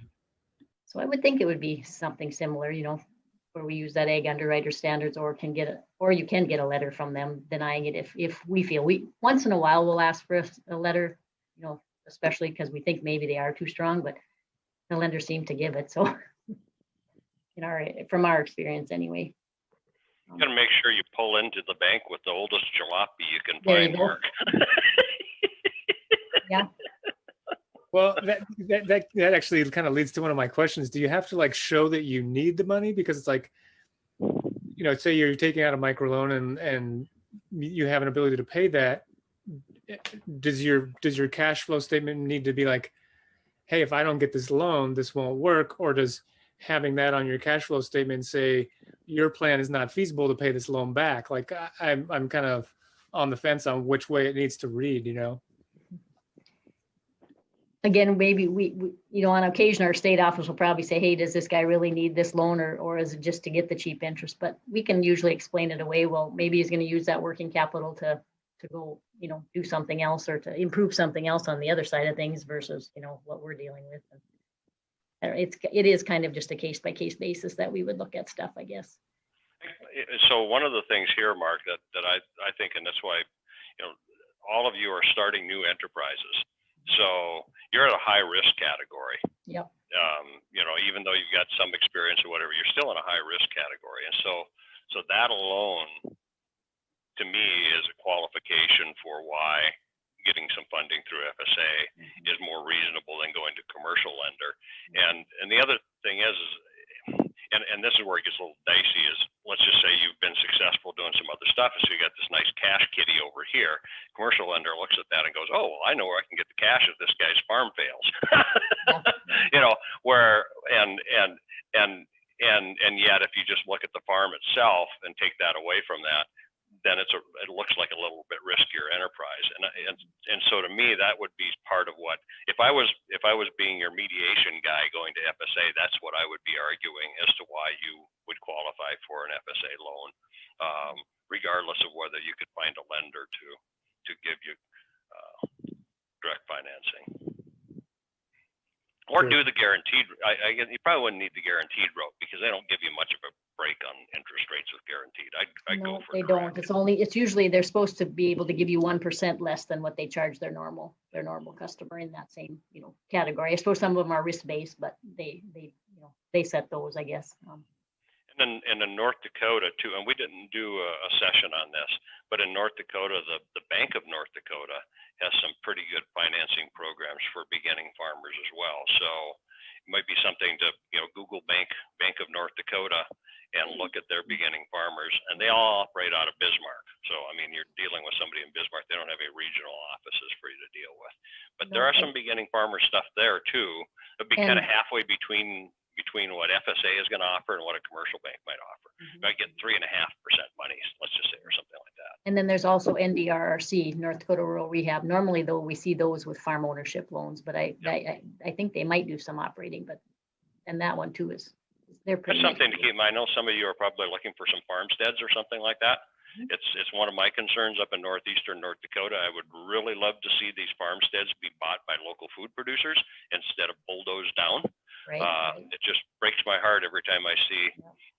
So I would think it would be something similar, where we use that ag underwriter standards, or you can get a letter from them denying it if we feel once in a while we'll ask for a letter, especially because we think maybe they are too strong, but the lenders seem to give it. So from our experience anyway. You gotta make sure you pull into the bank with the oldest jalopy you can There you find, go. Mark. Yeah. Well, that actually kind of leads to one of my questions. Do you have to show that you need the money? Because it's like, say you're taking out a microloan and you have an ability to pay that. Does your cash flow statement need to be like, hey, if I don't get this loan, this won't work? Or does having that on your cash flow statement say your plan is not feasible to pay this loan back? Like I'm kind of on the fence on which way it needs to read, Again, maybe we on occasion our state office will probably say, hey, does this guy really need this loan, or is it just to get the cheap interest? But we can usually explain it away. Well, maybe he's going to use that working capital to go, do something else or to improve something else on the other side of things versus, what we're dealing with. And it is kind of just a case by case basis that we would look at stuff, I guess. So one of the things here, Mark, that I think, and that's why, all of you are starting new enterprises. So you're at a high risk category. Yep. Even though you've got some experience or whatever, you're still in a high risk category. And so that alone, to me, is a qualification for why getting some funding through FSA is more reasonable than going to commercial lender. And the other thing is and this is where it gets a little dicey, is let's just say you've been successful doing some other stuff, and so you got this nice cash kitty over here. Commercial lender looks at that and goes, oh, well, I know where I can get the cash if this guy's farm fails. And yet if you just look at the farm itself and take that away from that, then it looks like a little bit riskier enterprise. And so to me, that would be part of what, if I was being your mediation guy going to FSA, that's what I would be arguing as to why you would qualify for an FSA loan, regardless of whether you could find a lender to give you direct financing. Or do the guaranteed. You probably wouldn't need the guaranteed route because they don't give you much of a break on interest rates with guaranteed. I'd go for they don't. It's usually they're supposed to be able to give you 1% less than what they charge their normal customer in that same category. I suppose some of them are risk based, but they set those, I guess. And in North Dakota too, and we didn't do a session on this, but in North Dakota, the Bank of North Dakota has some pretty good financing programs for beginning farmers as well. So it might be something to Google Bank of North Dakota and look at their beginning farmers, and they all operate out of Bismarck. So I mean, you're dealing with somebody in Bismarck. They don't have any regional offices for you to deal with, but there are some beginning farmer stuff there too. It'd be kind of halfway between what FSA is going to offer and what a commercial bank might offer. You might get 3.5% money, let's just say, or something like that. And then there's also NDRRC, North Dakota Rural Rehab. Normally, though, we see those with farm ownership loans, but I think they might do some operating, and that one too they're pretty. That's something to keep in mind. I know some of you are probably looking for some farmsteads or something like that. It's one of my concerns up in northeastern North Dakota. I would really love to see these farmsteads be bought by local food producers instead of bulldozed down. Right. It just breaks my heart every time I see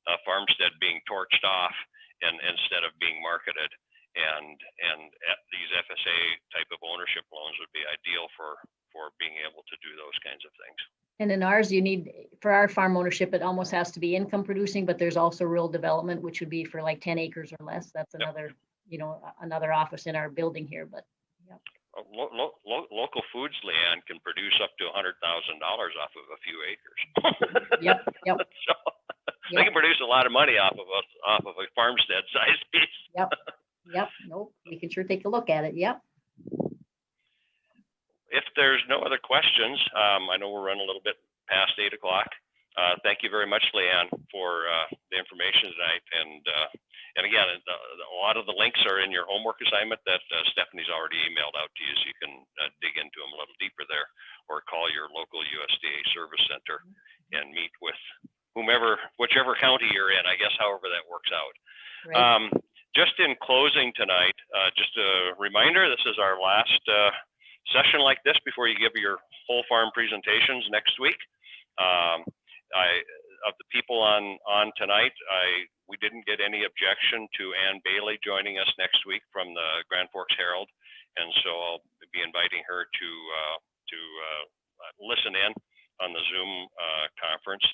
a farmstead being torched off and instead of being marketed. And these FSA type of ownership loans would be ideal for being able to do those kinds of things. And in ours, for our farm ownership, it almost has to be income producing, but there's also rural development, which would be for like 10 acres or less. That's another, another office in our building here, but. Local foods, Leann, can produce up to $100,000 off of a few acres. Yep. So they can produce a lot of money off of a farmstead size piece. Yep. Yep, nope, we can sure take a look at it, yep. If there's no other questions, I know we're running a little bit past 8 o'clock. Thank you very much, Leeann, for the information tonight. And again, a lot of the links are in your homework assignment that Stephanie's already emailed out to you, so you can dig into them a little deeper there, or call your local USDA service center and meet with whomever, whichever county you're in, I guess, however that works out. Right. Just in closing tonight, just a reminder, this is our last session like this before you give your whole farm presentations next week. Of the people on tonight, we didn't get any objection to Ann Bailey joining us next week from the Grand Forks Herald, and so I'll be inviting her to listen in on the Zoom conference.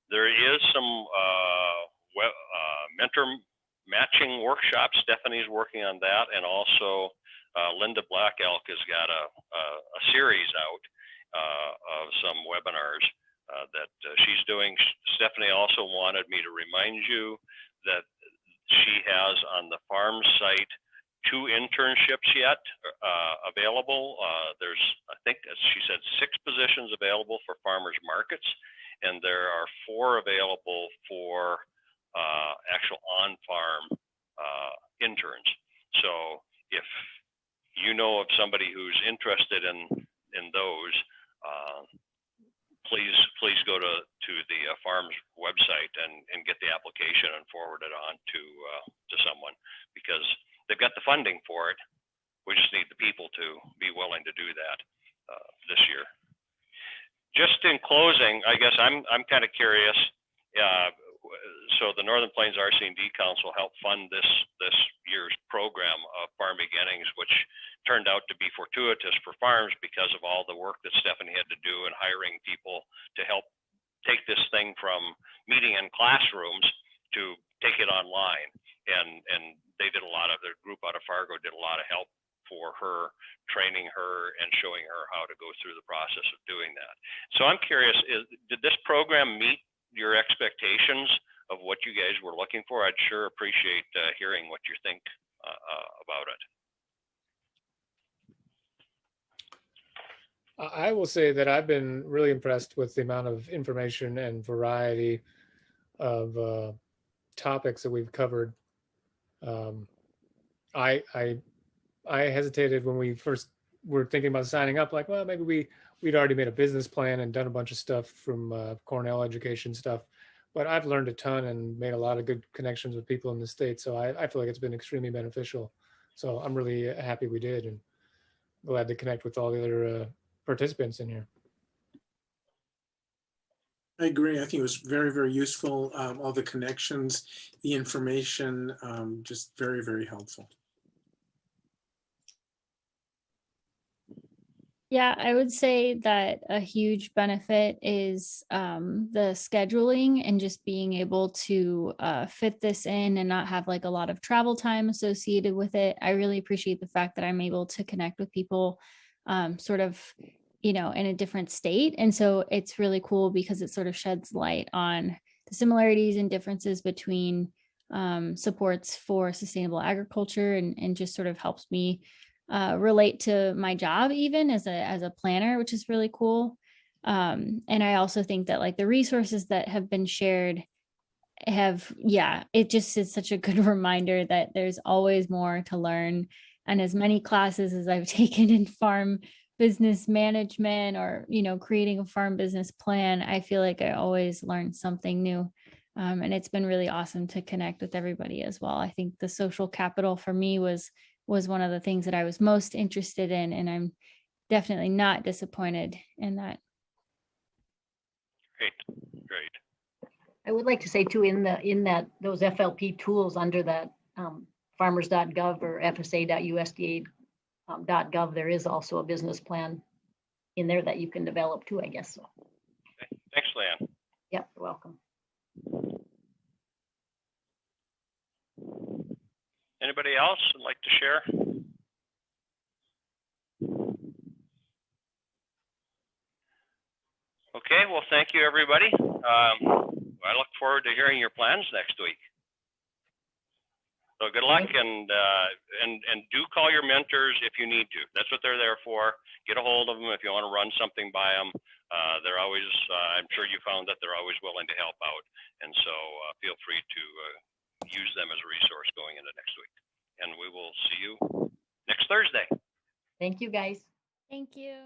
There is some mentor matching workshops. Stephanie's working on that, and also Linda Black Elk has got a series out of some webinars that she's doing. Stephanie also wanted me to remind you that she has on the farm site 2 internships yet available. There's, I think, as she said, 6 positions available for farmers markets, and there are 4 available for actual on-farm interns. So if you know of somebody who's interested in those, please go to the farm's website and get the application and forward it on to someone, because they've got the funding for it. We just need the people to be willing to do that this year. Just in closing, I guess I'm kind of curious. So the Northern Plains RC&D Council helped fund this year's program of Farm Beginnings, which turned out to be fortuitous for farms because of all the work that Stephanie had to do in hiring people to help take this thing from meeting in classrooms to take it online. And they did a lot of, their group out of Fargo did a lot of help for her, training her and showing her how to go through the process of doing that. So I'm curious, did this program meet your expectations of what you guys were looking for? I'd sure appreciate hearing what you think about it. I will say that I've been really impressed with the amount of information and variety of topics that we've covered. I hesitated when we first were thinking about signing up, like, well, maybe we'd already made a business plan and done a bunch of stuff from Cornell education stuff. But I've learned a ton and made a lot of good connections with people in the state. So I feel like it's been extremely beneficial. So I'm really happy we did, and glad to connect with all the other participants in here. I agree. I think it was very, very useful. All the connections, the information, just very, very helpful. Yeah, I would say that a huge benefit is the scheduling and just being able to fit this in and not have like a lot of travel time associated with it. I really appreciate the fact that I'm able to connect with people sort of, you know, in a different state. And so it's really cool because it sort of sheds light on the similarities and differences between supports for sustainable agriculture, and just sort of helps me relate to my job even as a planner, which is really cool. And I also think that like the resources that have been shared have, it just is such a good reminder that there's always more to learn. And as many classes as I've taken in farm business management or, you know, creating a farm business plan, I feel like I always learn something new. And it's been really awesome to connect with everybody as well. I think the social capital for me was one of the things that I was most interested in, and I'm definitely not disappointed in that. Great. I would like to say too, in that those FLP tools under that farmers.gov or FSA.USDA.gov, there is also a business plan in there that you can develop too, I guess. So. Okay. Thanks, Leeann. Yep, you're welcome. Anybody else would like to share? Okay, well, thank you, everybody. I look forward to hearing your plans next week. So good luck, and do call your mentors if you need to. That's what they're there for. Get a hold of them if you want to run something by them. They're always, I'm sure you found that they're always willing to help out. And so feel free to use them as a resource going into next week. And we will see you next Thursday. Thank you, guys. Thank you.